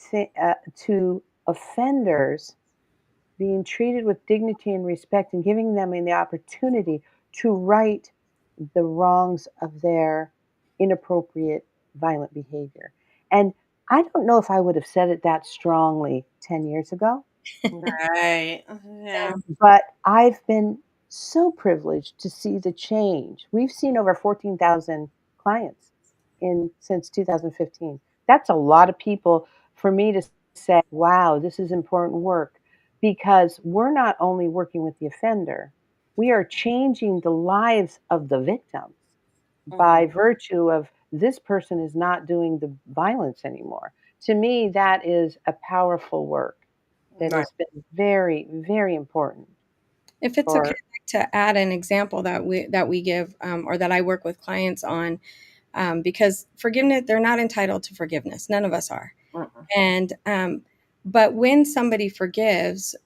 [SPEAKER 4] to offenders being treated with dignity and respect and giving them the opportunity to right the wrongs of their inappropriate violent behavior. And I don't know if I would have said it that strongly 10 years ago,
[SPEAKER 1] Right. Yeah.
[SPEAKER 4] but I've been so privileged to see the change. We've seen over 14,000 clients in since 2015. That's a lot of people for me to say, wow, this is important work because we're not only working with the offender, we are changing the lives of the victims by
[SPEAKER 1] Mhm.
[SPEAKER 4] virtue of this person is not doing the violence anymore. To me, that is a powerful work that
[SPEAKER 1] Right.
[SPEAKER 4] has been very, very important
[SPEAKER 3] If it's okay
[SPEAKER 4] for.
[SPEAKER 3] to add an example that we give, or that I work with clients on, because forgiveness, they're not entitled to forgiveness. None of us are.
[SPEAKER 1] Mm-mm.
[SPEAKER 3] And but when somebody forgives,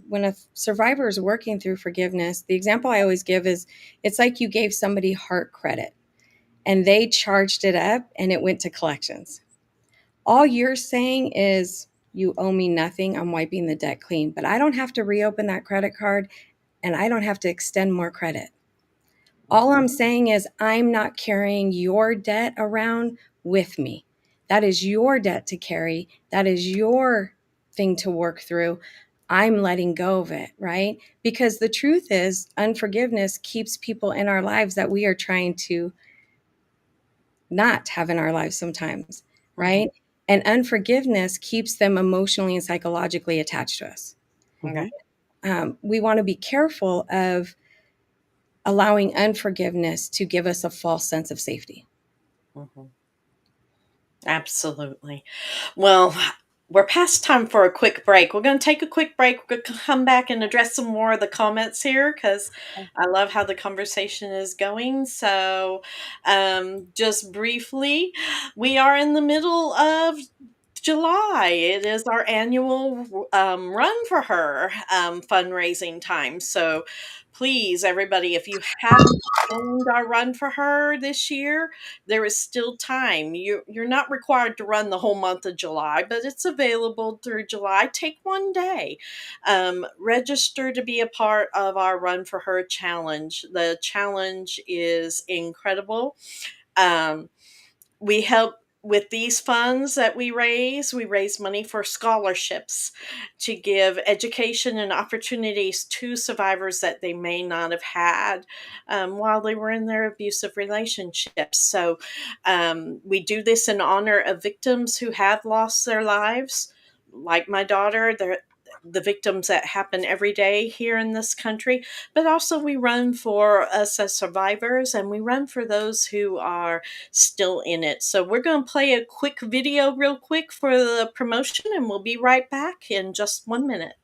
[SPEAKER 3] when a survivor is working through forgiveness, the example I always give is, it's like you gave somebody heart credit and they charged it up and it went to collections. All you're saying is, you owe me nothing. I'm wiping the debt clean, but I don't have to reopen that credit card and I don't have to extend more credit. All I'm saying is, I'm not carrying your debt around with me. That is your debt to carry. That is your thing to work through. I'm letting go of it, right? Because the truth is, unforgiveness keeps people in our lives that we are trying to not have in our lives sometimes,
[SPEAKER 1] Mhm.
[SPEAKER 3] right? And unforgiveness keeps them emotionally and psychologically attached to us.
[SPEAKER 1] Okay.
[SPEAKER 4] Mhm.
[SPEAKER 3] We want to be careful of allowing unforgiveness to give us a false sense of safety.
[SPEAKER 1] Mhm. Absolutely. Well, we're past time for a quick break. We're going to take a quick break. We're going to come back and address some more of the comments here because I love how the conversation is going. So, just briefly, we are in the middle of July. It is our annual Run for Her fundraising time. So, please, everybody, if you haven't joined our Run for Her this year, there is still time. You're not required to run the whole month of July, but it's available through July. Take one day. Register to be a part of our Run for Her challenge. The challenge is incredible. Um, we help with these funds that we raise money for scholarships to give education and opportunities to survivors that they may not have had while they were in their abusive relationships. So we do this in honor of victims who have lost their lives, like my daughter. They're the victims that happen every day here in this country, but also we run for us as survivors, and we run for those who are still in it. So we're going to play a quick video real quick for the promotion, and we'll be right back in just 1 minute.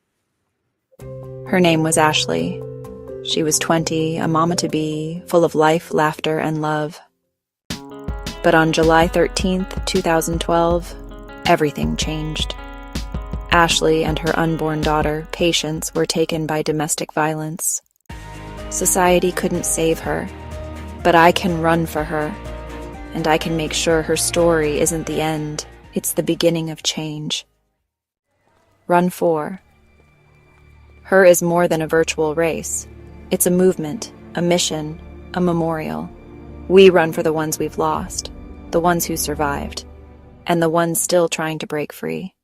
[SPEAKER 5] Her name was Ashley. She was 20, a mama-to-be, full of life, laughter, and love. But on July 13th, 2012, everything changed. Ashley and her unborn daughter, Patience, were taken by domestic violence. Society couldn't save her, but I can run for her, and I can make sure her story isn't the end, it's the beginning of change. Run for. Her is more than a virtual race. It's a movement, a mission, a memorial. We run for the ones we've lost, the ones who survived, and the ones still trying to break free.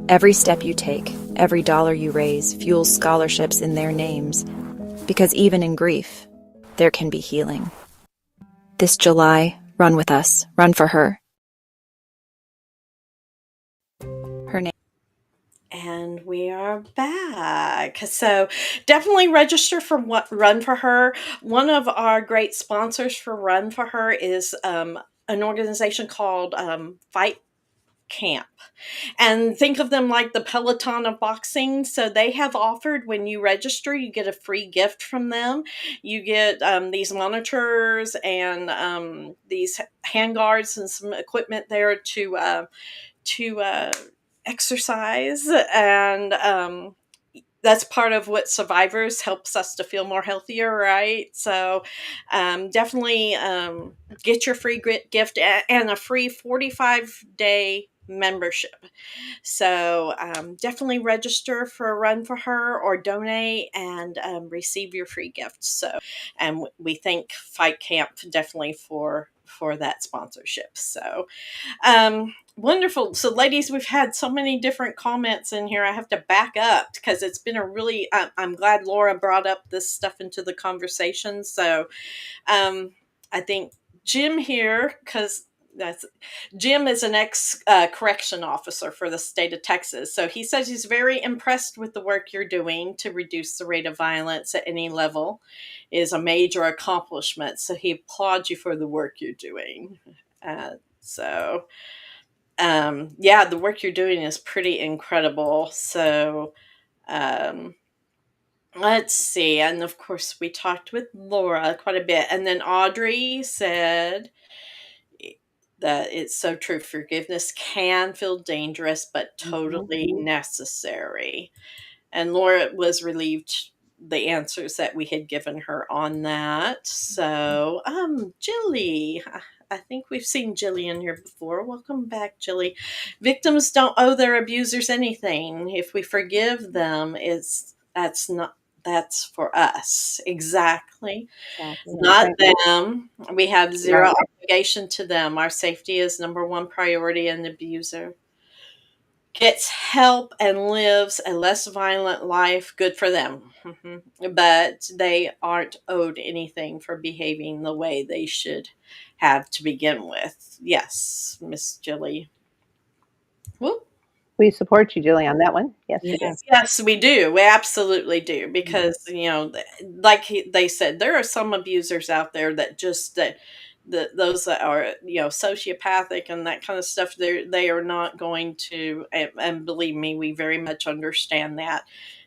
[SPEAKER 5] Every step you take, every dollar you raise fuels scholarships in their names, because even in grief, there can be healing. This July, run with us, run for her. Her name.
[SPEAKER 1] And we are back. So definitely register for what Run for Her. One of our great sponsors for Run for Her is an organization called Fight Camp. And think of them like the Peloton of boxing. So they have offered, when you register, you get a free gift from them. You get these monitors and these handguards and some equipment there to exercise, and that's part of what survivors helps us to feel more healthier, right? So definitely get your free gift and a free 45-day membership. So definitely register for a Run for Her or donate and receive your free gift. So, and we thank Fight Camp definitely for that sponsorship. So wonderful. So, ladies, we've had so many different comments in here. I have to back up because it's been a really, I'm glad Laura brought up this stuff into the conversation. So, I think Jim here, because That's Jim is an ex correction officer for the state of Texas. So he says he's very impressed with the work you're doing to reduce the rate of violence at any level is a major accomplishment. So he applauds you for the work you're doing. So yeah, the work you're doing is pretty incredible. So um, let's see. And of course, we talked with Laura quite a bit. And then Audrey said that it's so true. Forgiveness can feel dangerous, but totally necessary. And Laura was relieved the answers that we had given her on that. So, Jilly, I think we've seen Jilly in here before. Welcome back, Jilly. Victims don't owe their abusers anything. If we forgive them, that's for us. Exactly.
[SPEAKER 4] Exactly.
[SPEAKER 1] Not
[SPEAKER 4] Right.
[SPEAKER 1] them. We have zero
[SPEAKER 4] Right.
[SPEAKER 1] obligation to them. Our safety is number one priority, and the abuser gets help and lives a less violent life. Good for them. But they aren't owed anything for behaving the way they should have to begin with. Yes, Miss Jilly. Whoop.
[SPEAKER 4] We support you, Julie, on that one. Yes, we do.
[SPEAKER 3] Yes.
[SPEAKER 1] Yes, we do. We absolutely do because like they said, there are some abusers out there that just those that are sociopathic and that kind of stuff. They are not going to, and believe me, we very much understand that.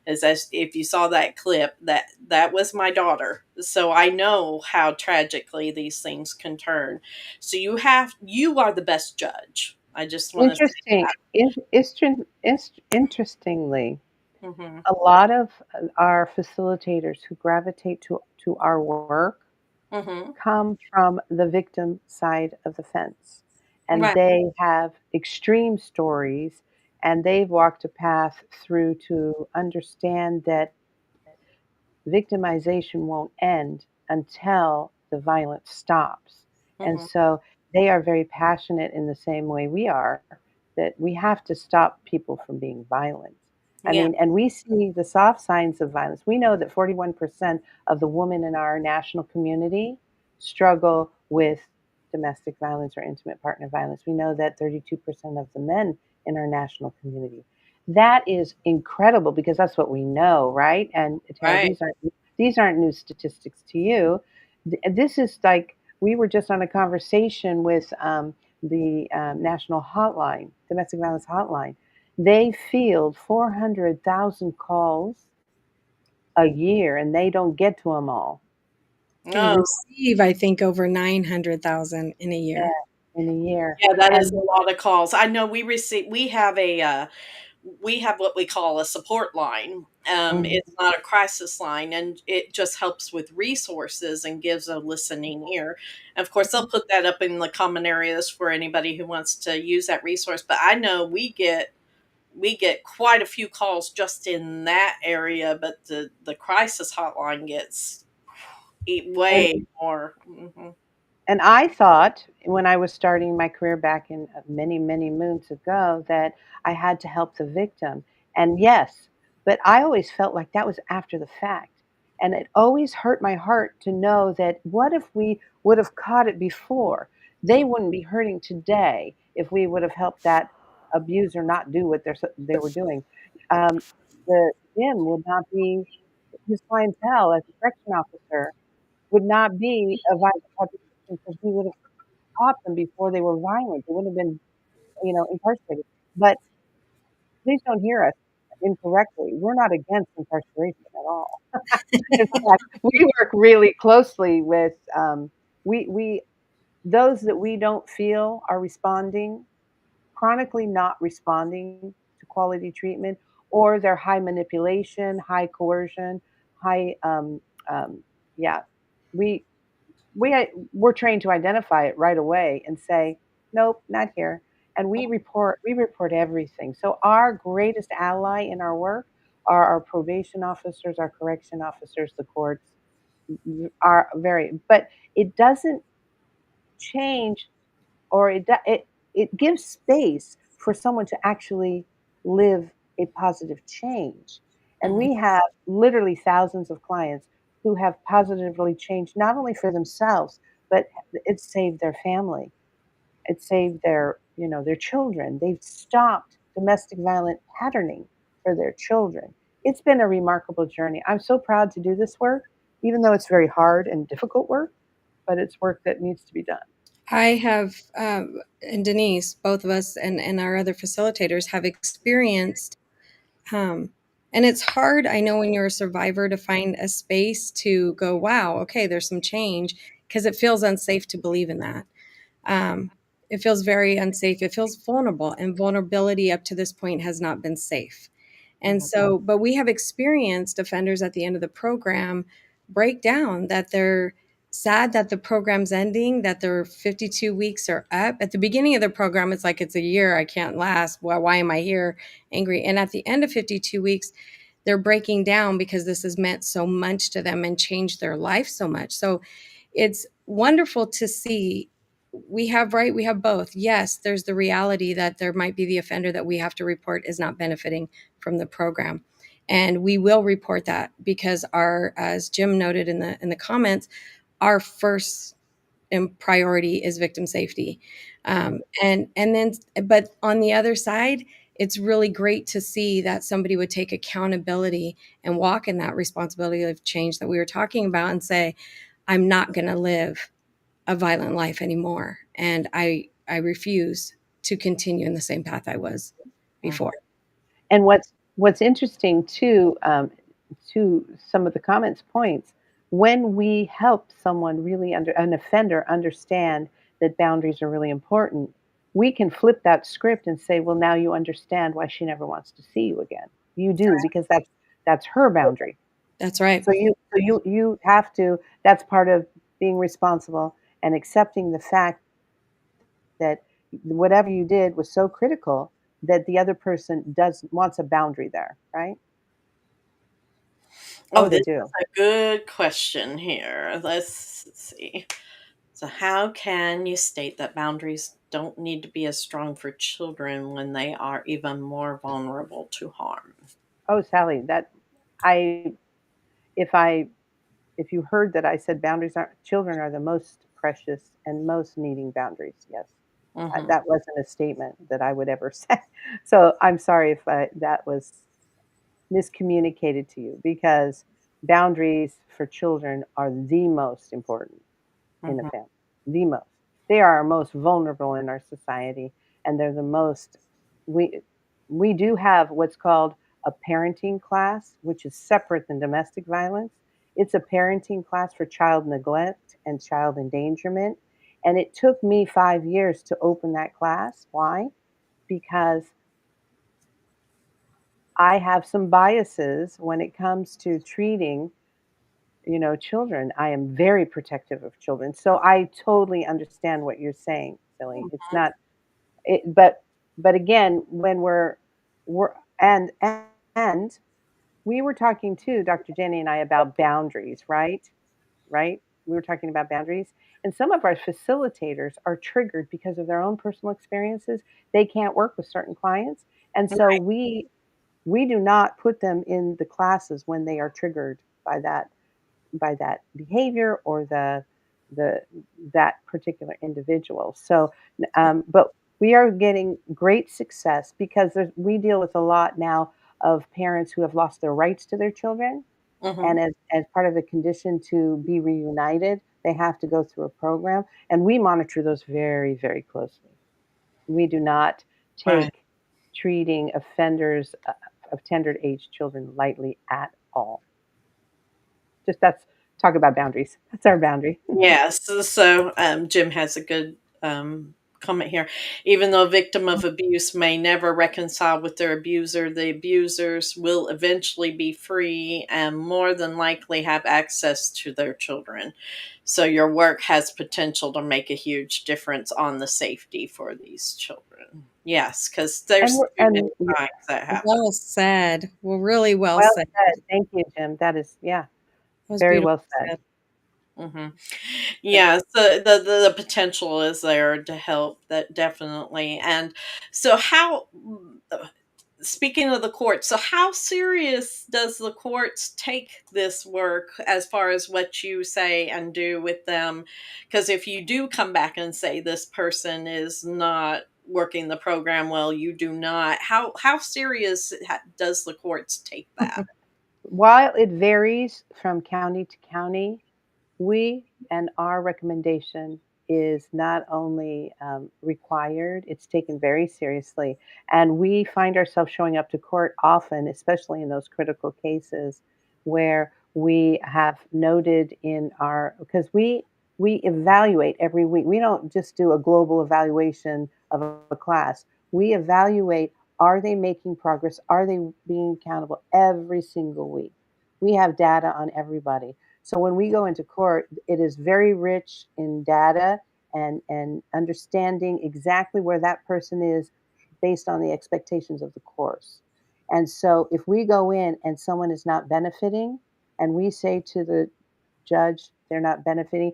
[SPEAKER 1] As if you saw that clip, that was my daughter, so I know how tragically these things can turn. So you are the best judge. I just want to say
[SPEAKER 4] Interesting.
[SPEAKER 1] that.
[SPEAKER 4] Interestingly,
[SPEAKER 1] Hmm.
[SPEAKER 4] a lot of our facilitators who gravitate to our work
[SPEAKER 1] Hmm.
[SPEAKER 4] come from the victim side of the fence, and
[SPEAKER 1] Right.
[SPEAKER 4] they have extreme stories, and they've walked a path through to understand that victimization won't end until the violence stops. And
[SPEAKER 1] Hmm.
[SPEAKER 4] so they are very passionate in the same way we are that we have to stop people from being violent. I
[SPEAKER 1] Yeah.
[SPEAKER 4] mean, and we see the soft signs of violence. We know that 41% of the women in our national community struggle with domestic violence or intimate partner violence. We know that 32% of the men in our national community. That is incredible because that's what we know, right? And Tara,
[SPEAKER 1] Right.
[SPEAKER 4] these aren't new statistics to you. This is like we were just on a conversation with the national hotline, domestic violence hotline. They field 400,000 calls a year, and they don't get to them all.
[SPEAKER 3] And
[SPEAKER 1] Oh,
[SPEAKER 3] receive, I think, over 900,000 in a year.
[SPEAKER 4] Yeah, in a year.
[SPEAKER 1] yeah, that is
[SPEAKER 4] And
[SPEAKER 1] a lot of calls. I know we have what we call a support line.
[SPEAKER 4] mhm,
[SPEAKER 1] It's not a crisis line, and it just helps with resources and gives a listening ear. And of course, they'll put that up in the common areas for anybody who wants to use that resource. But I know we get quite a few calls just in that area, but the crisis hotline gets
[SPEAKER 4] and
[SPEAKER 1] way more.
[SPEAKER 4] And I thought when I was starting my career back in many, many moons ago that I had to help the victim. And yes, but I always felt like that was after the fact. And it always hurt my heart to know that what if we would have caught it before? They wouldn't be hurting today if we would have helped that abuser not do what they were doing. Um, the Jim would not be, his clientele as a correction officer would not be a violent population because we would have caught them before they were violent. They wouldn't have been, incarcerated. But please don't hear us incorrectly. We're not against incarceration at all. In fact, we work really closely with we those that we don't feel are responding, chronically not responding to quality treatment, or they're high manipulation, high coercion, high yeah. We we're trained to identify it right away and say, "Nope, not here." And we report everything. So our greatest ally in our work are our probation officers, our correction officers, the courts are very, but it doesn't change, or it gives space for someone to actually live a positive change. And
[SPEAKER 1] Mhm.
[SPEAKER 4] we have literally thousands of clients who have positively changed not only for themselves, but it saved their family. It saved their children. They've stopped domestic violent patterning for their children. It's been a remarkable journey. I'm so proud to do this work, even though it's very hard and difficult work, but it's work that needs to be done.
[SPEAKER 3] I have, and Denise, both of us and our other facilitators have experienced, and it's hard, I know, when you're a survivor to find a space to go, wow, okay, there's some change, because it feels unsafe to believe in that. It feels very unsafe. It feels vulnerable, and vulnerability up to this point has not been safe. And so, but we have experienced offenders at the end of the program break down, that they're sad that the program's ending, that their 52 weeks are up. At the beginning of the program, it's like, it's a year, I can't last. Why am I here? Angry. And at the end of 52 weeks, they're breaking down because this has meant so much to them and changed their life so much. So it's wonderful to see. We have both. Yes, there's the reality that there might be the offender that we have to report is not benefiting from the program. And we will report that, because as Jim noted in the comments, our first priority is victim safety. And then, but on the other side, it's really great to see that somebody would take accountability and walk in that responsibility of change that we were talking about, and say, I'm not going to live a violent life anymore, and I refuse to continue in the same path I was before.
[SPEAKER 4] And what's interesting too, to some of the comments points, when we help someone really an offender understand that boundaries are really important, we can flip that script and say, well, now you understand why she never wants to see you again. You do, because that's her boundary.
[SPEAKER 3] That's right.
[SPEAKER 4] So you have to. That's part of being responsible and accepting the fact that whatever you did was so critical that the other person wants a boundary there, right?
[SPEAKER 1] Oh,
[SPEAKER 4] Oh, they
[SPEAKER 1] this
[SPEAKER 4] do.
[SPEAKER 1] is a good question here. Let's see. So, how can you state that boundaries don't need to be as strong for children when they are even more vulnerable to harm?
[SPEAKER 4] Oh, Sally, that I if I if you heard that I said boundaries aren't children are the most precious and most needing boundaries. Yes.
[SPEAKER 1] Hmm.
[SPEAKER 4] That wasn't a statement that I would ever say. So I'm sorry if that was miscommunicated to you, because boundaries for children are the most important in a
[SPEAKER 1] Hmm.
[SPEAKER 4] family, the most. They are our most vulnerable in our society, and they're the most. We we do have what's called a parenting class, which is separate than domestic violence. It's a parenting class for child neglect and child endangerment, and it took me 5 years to open that class. Why? Because I have some biases when it comes to treating children. I am very protective of children. So I totally understand what you're saying, Silly. It's not it, but again, when we're and we were talking too, Dr. Jenny and I, about boundaries, right? Right? We were talking about boundaries. And some of our facilitators are triggered because of their own personal experiences. They can't work with certain clients. And so we do not put them in the classes when they are triggered by that behavior or the that particular individual. So, but we are getting great success because we deal with a lot now of parents who have lost their rights to their children,
[SPEAKER 1] Hmm.
[SPEAKER 4] and as part of the condition to be reunited, they have to go through a program, and we monitor those very, very closely. We do not
[SPEAKER 1] Right.
[SPEAKER 4] take treating offenders of tender age children lightly at all. Just that's talk about boundaries. That's our boundary.
[SPEAKER 1] Yes. So, Jim has a good comment here. Even though a victim of abuse may never reconcile with their abuser, the abusers will eventually be free and more than likely have access to their children. So, your work has potential to make a huge difference on the safety for these children. Yes, because
[SPEAKER 4] And
[SPEAKER 1] there's
[SPEAKER 4] we're
[SPEAKER 1] too many
[SPEAKER 4] and yeah,
[SPEAKER 1] times that happen.
[SPEAKER 3] Well said. Well, really well
[SPEAKER 4] well
[SPEAKER 3] said.
[SPEAKER 4] said. Thank you, Jim. That is, yeah,
[SPEAKER 3] That was
[SPEAKER 4] very
[SPEAKER 3] beautiful
[SPEAKER 4] well said.
[SPEAKER 3] said.
[SPEAKER 1] Hmm. Yeah, so the potential is there to help, that definitely. And so how speaking of the courts, so how serious does the courts take this work as far as what you say and do with them? Because if you do come back and say this person is not working the program well, you do not. How serious does the courts take that?
[SPEAKER 4] While it varies from county to county, we and our recommendation is not only required, it's taken very seriously. And we find ourselves showing up to court often, especially in those critical cases where we have noted in our, because we evaluate every week. We don't just do a global evaluation of a class. We evaluate, are they making progress? Are they being accountable every single week? We have data on everybody. So when we go into court, it is very rich in data and understanding exactly where that person is based on the expectations of the course. And so if we go in and someone is not benefiting, and we say to the judge they're not benefiting,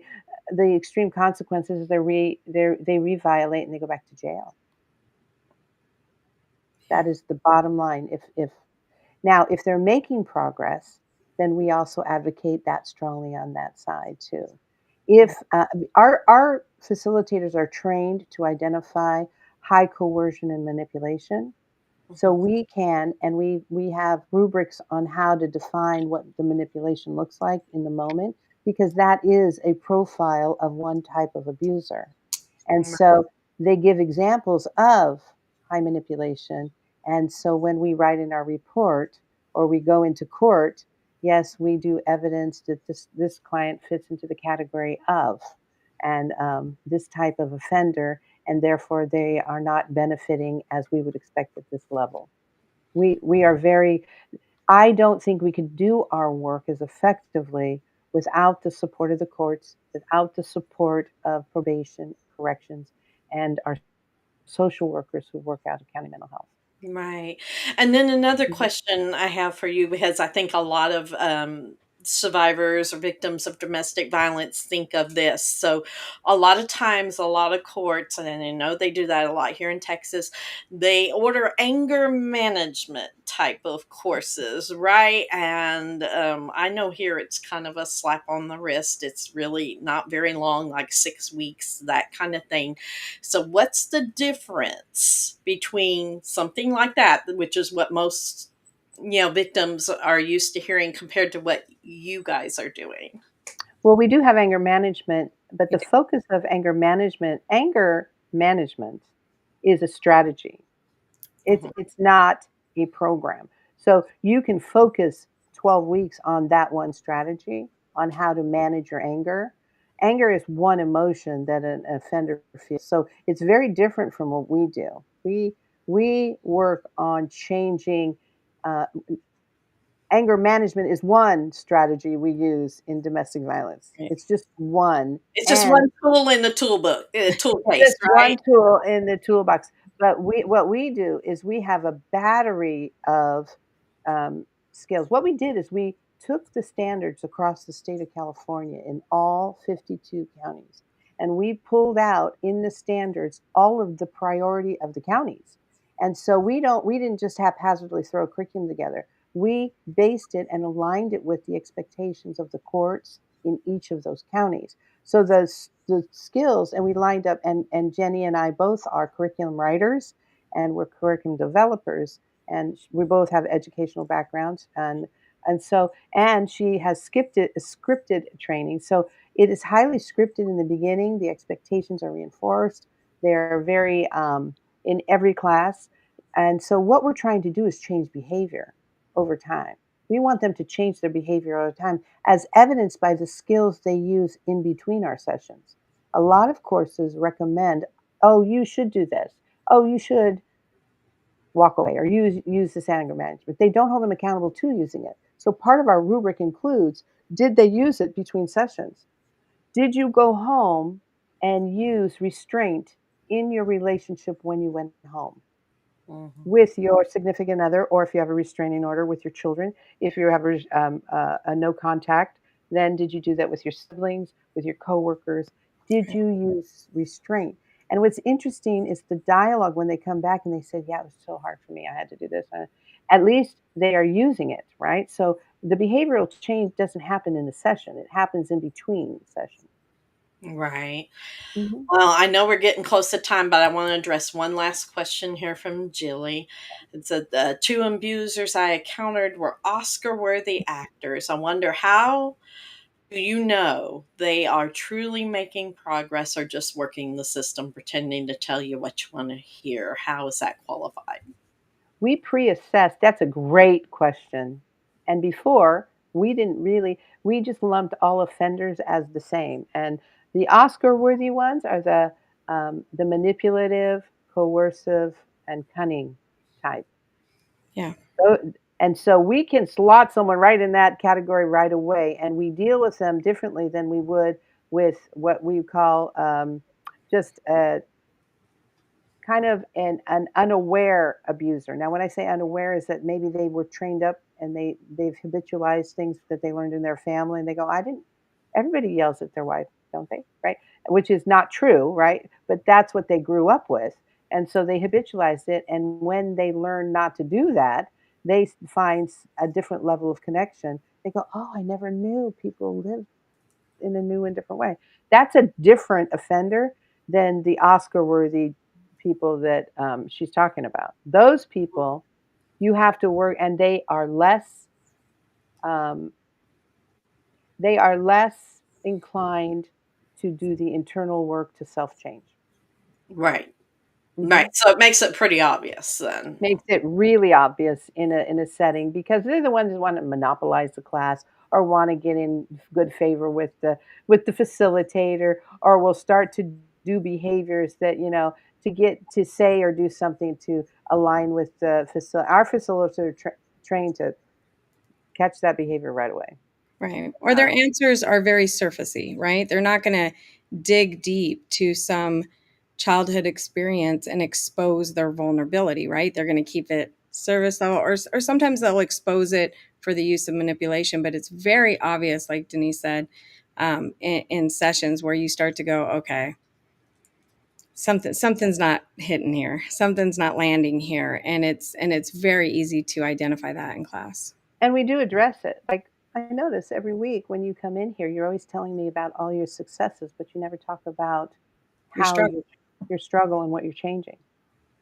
[SPEAKER 4] the extreme consequences is they re-violate and they go back to jail. That is the bottom line. If now, if they're making progress, then we also advocate that strongly on that side too. If our facilitators are trained to identify high coercion and manipulation, so
[SPEAKER 1] Mhm.
[SPEAKER 4] we can, and we have rubrics on how to define what the manipulation looks like in the moment, because that is a profile of one type of abuser. And so they give examples of high manipulation. And so when we write in our report or we go into court, yes, we do evidence that this client fits into the category of, and this type of offender, and therefore they are not benefiting as we would expect at this level. We are very, I don't think we could do our work as effectively without the support of the courts, without the support of probation, corrections, and our social workers who work out of county mental health.
[SPEAKER 1] Right. And then another
[SPEAKER 4] Mhm.
[SPEAKER 1] question I have for you, because I think a lot of survivors or victims of domestic violence think of this. So, a lot of times, a lot of courts, and I know they do that a lot here in Texas, they order anger management type of courses, right? And I know here it's kind of a slap on the wrist. It's really not very long, like 6 weeks, that kind of thing. So, what's the difference between something like that, which is what most victims are used to hearing, compared to what you guys are doing?
[SPEAKER 4] Well, we do have anger management, but
[SPEAKER 3] You
[SPEAKER 4] the
[SPEAKER 3] do.
[SPEAKER 4] focus of anger management is a strategy.
[SPEAKER 1] Mhm.
[SPEAKER 4] It's not a program. So you can focus 12 weeks on that one strategy on how to manage your anger. Anger is one emotion that an offender feels. So it's very different from what we do. We work on changing. Uh, Anger management is one strategy we use in domestic violence.
[SPEAKER 1] Right.
[SPEAKER 4] It's just one,
[SPEAKER 1] It's just
[SPEAKER 4] and
[SPEAKER 1] one tool in the toolbook, tool case,
[SPEAKER 4] just one
[SPEAKER 1] right?
[SPEAKER 4] tool in the toolbox. But what we do is we have a battery of skills. What we did is we took the standards across the state of California in all 52 counties, and we pulled out in the standards all of the priority of the counties. And so we didn't just haphazardly throw a curriculum together. We based it and aligned it with the expectations of the courts in each of those counties. So the skills, and we lined up, and Jennie and I both are curriculum writers, and we're curriculum developers, and we both have educational backgrounds, and so, and she has scripted training. So it is highly scripted in the beginning. The expectations are reinforced. They're very in every class, and so what we're trying to do is change behavior over time. We want them to change their behavior over time, as evidenced by the skills they use in between our sessions. A lot of courses recommend, oh, you should do this. Oh, you should walk away or use this anger management. They don't hold them accountable to using it. So part of our rubric includes, did they use it between sessions? Did you go home and use restraint in your relationship when you went home?
[SPEAKER 1] Mhm.
[SPEAKER 4] With your significant other, or if you have a restraining order with your children, if you have a no contact, then did you do that with your siblings, with your coworkers? Did you use restraint? And what's interesting is the dialogue when they come back and they said, yeah, it was so hard for me. I had to do this. At least they are using it, right? So the behavioral change doesn't happen in the session, it happens in between sessions.
[SPEAKER 1] Right.
[SPEAKER 4] Mhm.
[SPEAKER 1] Well, I know we're getting close to time, but I want to address one last question here from Jilly. It said the two abusers I encountered were Oscar worthy actors. I wonder, how do you know they are truly making progress or just working the system, pretending to tell you what you want to hear? How is that qualified?
[SPEAKER 4] We pre-assess. That's a great question. And before, we didn't really, we just lumped all offenders as the same. And the Oscar-worthy ones are the manipulative, coercive, and cunning type.
[SPEAKER 3] Yeah.
[SPEAKER 4] So, and so we can slot someone right in that category right away, and we deal with them differently than we would with what we call just a kind of an unaware abuser. Now, when I say unaware, is that maybe they were trained up and they've habitualized things that they learned in their family, and they go, "I didn't." Everybody yells at their wife, don't they? Right? Which is not true, right? But that's what they grew up with, and so they habitualized it. And when they learn not to do that, they find a different level of connection. They go, "Oh, I never knew people live in a new and different way." That's a different offender than the Oscar worthy people that she's talking about. Those people, you have to work, and um, they are less inclined to do the internal work to self change.
[SPEAKER 1] Right. Right.
[SPEAKER 4] Hmm.
[SPEAKER 1] So it makes it pretty obvious then.
[SPEAKER 4] Makes it really obvious in a setting because they're the ones who want to monopolize the class or want to get in good favor with the facilitator, or will start to do behaviors that, to get to say or do something to align with our facilitators are trained to catch that behavior right away.
[SPEAKER 3] Right. Or their answers are very surfacey, right? They're not going to dig deep to some childhood experience and expose their vulnerability, right? They're going to keep it service level, or sometimes they'll expose it for the use of manipulation. But it's very obvious, like Denise said, in sessions where you start to go, okay, something's not hitting here, something's not landing here, and it's very easy to identify that in class.
[SPEAKER 4] And we do address it. Like, I notice every week when you come in here, you're always telling me about all your successes, but you never talk about
[SPEAKER 3] Your
[SPEAKER 4] how
[SPEAKER 3] struggle.
[SPEAKER 4] your struggle and what you're changing.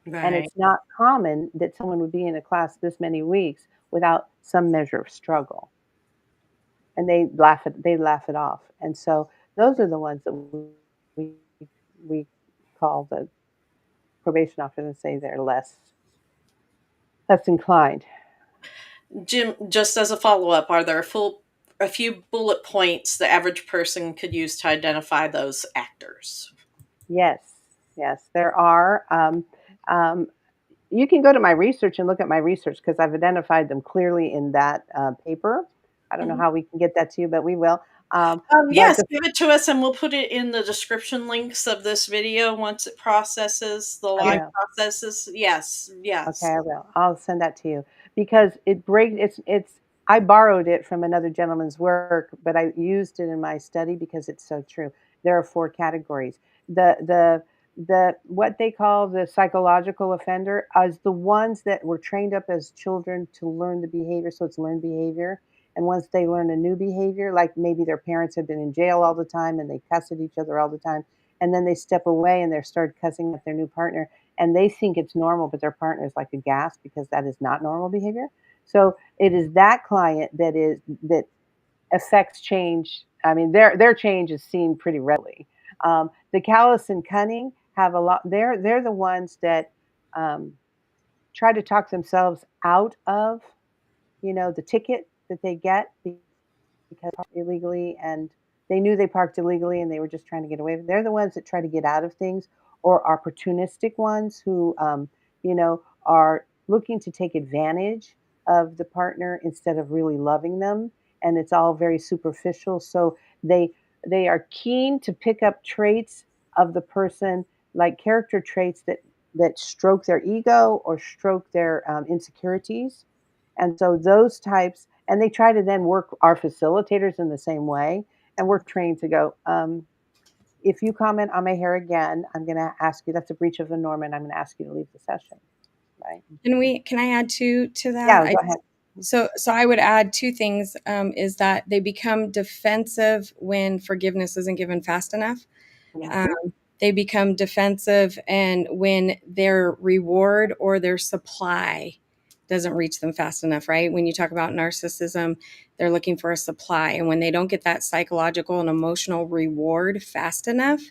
[SPEAKER 4] And
[SPEAKER 1] Right.
[SPEAKER 4] it's not common that someone would be in a class this many weeks without some measure of struggle. And they laugh it off. And so those are the ones that we we call the probation officers and say they're less inclined.
[SPEAKER 1] Jim, just as a follow up, are there a few bullet points the average person could use to identify those actors?
[SPEAKER 4] Yes, yes, there are. Um, you can go to my research and look at my research because I've identified them clearly in that paper. I don't know
[SPEAKER 1] Mhm.
[SPEAKER 4] how we can get that to you, but we will. But
[SPEAKER 1] Yes,
[SPEAKER 4] the
[SPEAKER 1] give it to us and we'll put it in the description links of this video once it processes, the
[SPEAKER 4] I
[SPEAKER 1] live
[SPEAKER 4] will.
[SPEAKER 1] processes. Yes,
[SPEAKER 4] Okay,
[SPEAKER 1] yes.
[SPEAKER 4] I will. I'll send that to you because it breaks. It's. I borrowed it from another gentleman's work, but I used it in my study because it's so true. There are four categories. The what they call the psychological offender is the ones that were trained up as children to learn the behavior, so it's learned behavior. And once they learn a new behavior, like maybe their parents have been in jail all the time and they cuss at each other all the time, and then they step away and they start cussing at their new partner, and they think it's normal, but their partner is like aghast because that is not normal behavior. So it is that client that affects change. I mean, their change is seen pretty readily. The callous and cunning have a lot. They're the ones that um, try to talk themselves out of the ticket that they get because illegally, and they knew they parked illegally and they were just trying to get away. They're the ones that try to get out of things, or opportunistic ones who, are looking to take advantage of the partner instead of really loving them. And it's all very superficial. So they are keen to pick up traits of the person, like character traits that stroke their ego or stroke their insecurities. And so those types, and they try to then work our facilitators in the same way. And we're trained to go, if you comment on my hair again, I'm going to ask you, that's a breach of the norm, and I'm going to ask you to leave the session. Right?
[SPEAKER 3] Can I add to that?
[SPEAKER 4] Yeah, go ahead.
[SPEAKER 3] So I would add two things, is that they become defensive when forgiveness isn't given fast enough.
[SPEAKER 4] Yeah.
[SPEAKER 3] They become defensive and when their reward or their supply doesn't reach them fast enough, right? When you talk about narcissism, they're looking for a supply. And when they don't get that psychological and emotional reward fast enough,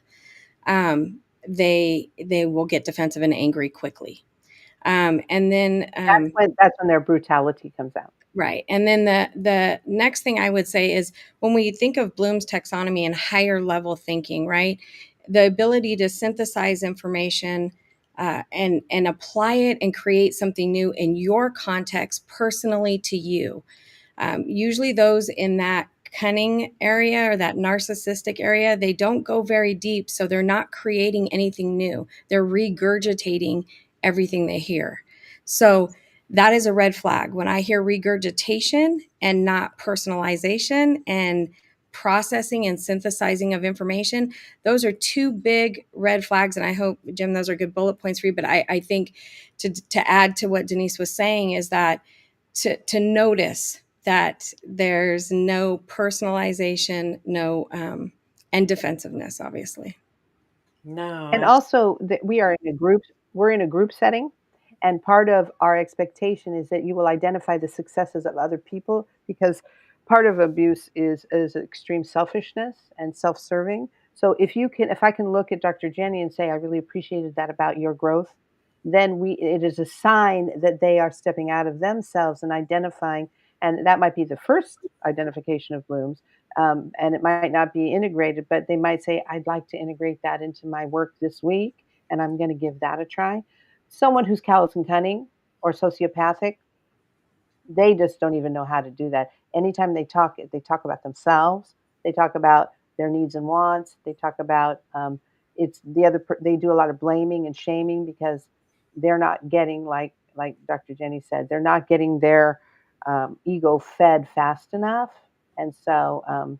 [SPEAKER 3] they will get defensive and angry quickly. And then
[SPEAKER 4] that's when their brutality comes out.
[SPEAKER 3] Right. And then the next thing I would say is when we think of Bloom's taxonomy and higher level thinking, right? The ability to synthesize information and apply it and create something new in your context personally to you. Usually those in that cunning area or that narcissistic area, they don't go very deep. So they're not creating anything new. They're regurgitating everything they hear. So that is a red flag. When I hear regurgitation and not personalization and processing and synthesizing of information, those are two big red flags. And I hope, Jim, those are good bullet points for you. But I think to add to what Denise was saying is that to notice that there's no personalization, no and defensiveness, obviously.
[SPEAKER 1] No.
[SPEAKER 4] And also that we're in a group setting, and part of our expectation is that you will identify the successes of other people, because part of abuse is extreme selfishness and self-serving. So if I can look at Dr. Jennie and say, I really appreciated that about your growth, then it is a sign that they are stepping out of themselves and identifying, and that might be the first identification of blooms. And it might not be integrated, but they might say, I'd like to integrate that into my work this week, and I'm going to give that a try. Someone who's callous and cunning or sociopathic, they just don't even know how to do that. Anytime they talk about themselves. They talk about their needs and wants. They talk about it's the other. They do a lot of blaming and shaming because they're not getting, like Dr. Jennie said, they're not getting their ego fed fast enough, and so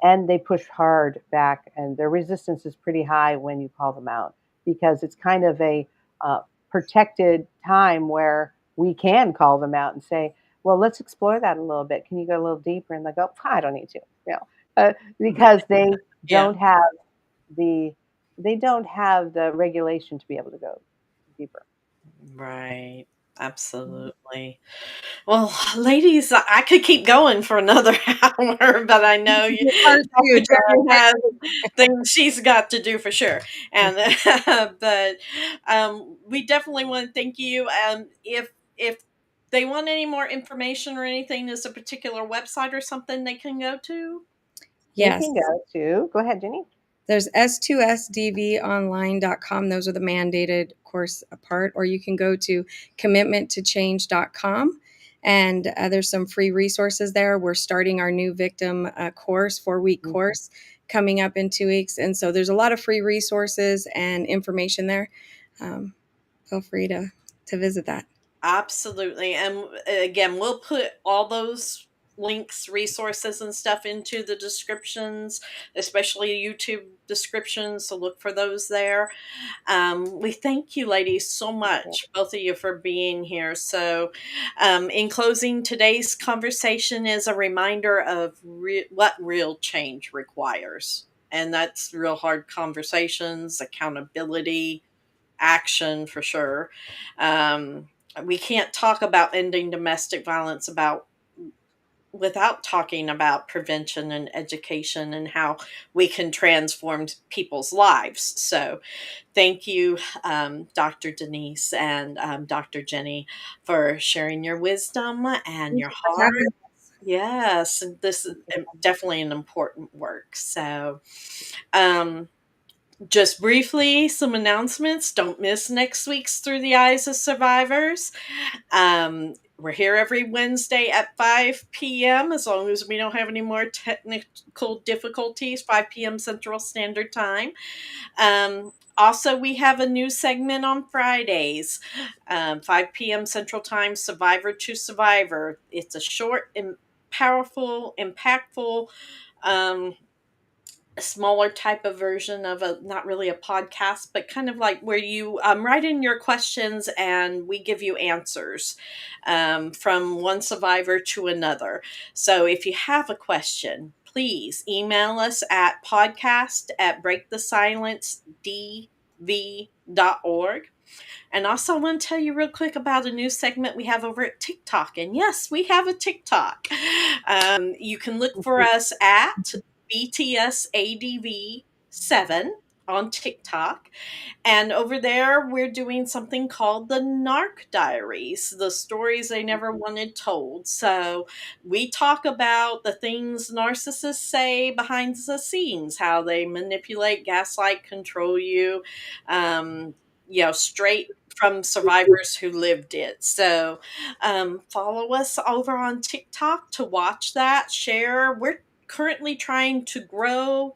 [SPEAKER 4] and they push hard back, and their resistance is pretty high when you call them out, because it's kind of a protected time where we can call them out and say, well, let's explore that a little bit. Can you go a little deeper? And they go, I don't need to, because they don't have the regulation to be able to go deeper.
[SPEAKER 1] Right. Absolutely. Well, ladies, I could keep going for another hour, but I know you Dr. Jennie has things she's got to do for sure. And but we definitely want to thank you. If they want any more information or anything, is a particular website or something they can go to?
[SPEAKER 3] Yes.
[SPEAKER 4] They can go ahead, Jennie.
[SPEAKER 3] There's s2sdvonline.com. Those are the mandated course part. Or you can go to commitmenttochange.com. And there's some free resources there. We're starting our new victim course, 4-week course, coming up in 2 weeks. And so there's a lot of free resources and information there. Feel free to visit that.
[SPEAKER 1] Absolutely. And again, we'll put all those links, resources, and stuff into the descriptions, especially YouTube descriptions. So look for those there. We thank you, ladies, so much, both of you, for being here. So, in closing, today's conversation is a reminder of what real change requires. And that's real hard conversations, accountability, action for sure. We can't talk about ending domestic violence without talking about prevention and education and how we can transform people's lives. So thank you, Dr. Denise and Dr. Jennie, for sharing your wisdom and your heart. Yes, this is definitely an important work. So just briefly, some announcements. Don't miss next week's Through the Eyes of Survivors. We're here every Wednesday at 5 p.m. as long as we don't have any more technical difficulties, 5 p.m. Central Standard Time. Also, we have a new segment on Fridays, 5 p.m. Central Time, Survivor to Survivor. It's a short and powerful, impactful smaller type of version of a, not really a podcast, but kind of like where you write in your questions and we give you answers from one survivor to another. So if you have a question, please email us at podcast@breakthesilencedv.org. And also, I want to tell you real quick about a new segment we have over at TikTok. And yes, we have a TikTok. You can look for us at BTSADV7 on TikTok. And over there, we're doing something called the Narc Diaries, the stories they never wanted told. So we talk about the things narcissists say behind the scenes, how they manipulate, gaslight, control you, straight from survivors who lived it. So follow us over on TikTok to watch that, share. We're currently trying to grow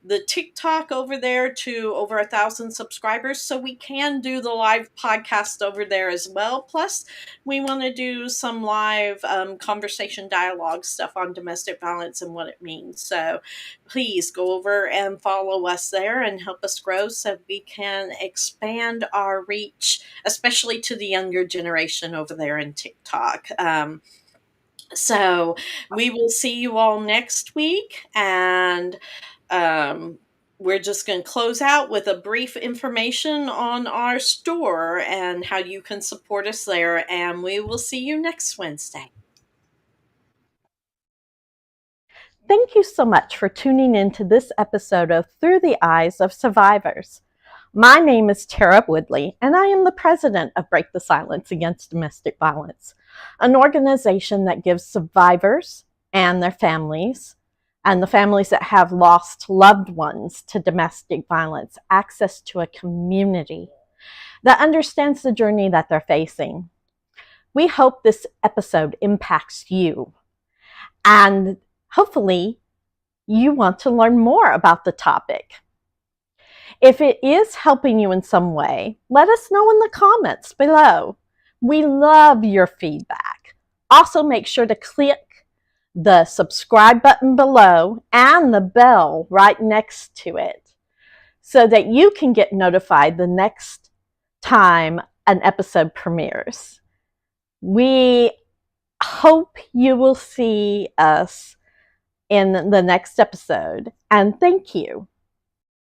[SPEAKER 1] the TikTok over there to over 1,000 subscribers so we can do the live podcast over there as well. Plus, we want to do some live conversation dialogue stuff on domestic violence and what it means. So please go over and follow us there and help us grow so we can expand our reach, especially to the younger generation over there in TikTok. So we will see you all next week, and we're just going to close out with a brief information on our store and how you can support us there, and we will see you next Wednesday.
[SPEAKER 6] Thank you so much for tuning in to this episode of Through the Eyes of Survivors. My name is Tara Woodlee, and I am the president of Break the Silence Against Domestic Violence, an organization that gives survivors and their families, and the families that have lost loved ones to domestic violence, access to a community that understands the journey that they're facing. We hope this episode impacts you, and hopefully you want to learn more about the topic. If it is helping you in some way, let us know in the comments below. We love your feedback. Also, make sure to click the subscribe button below and the bell right next to it so that you can get notified the next time an episode premieres. We hope you will see us in the next episode, and thank you.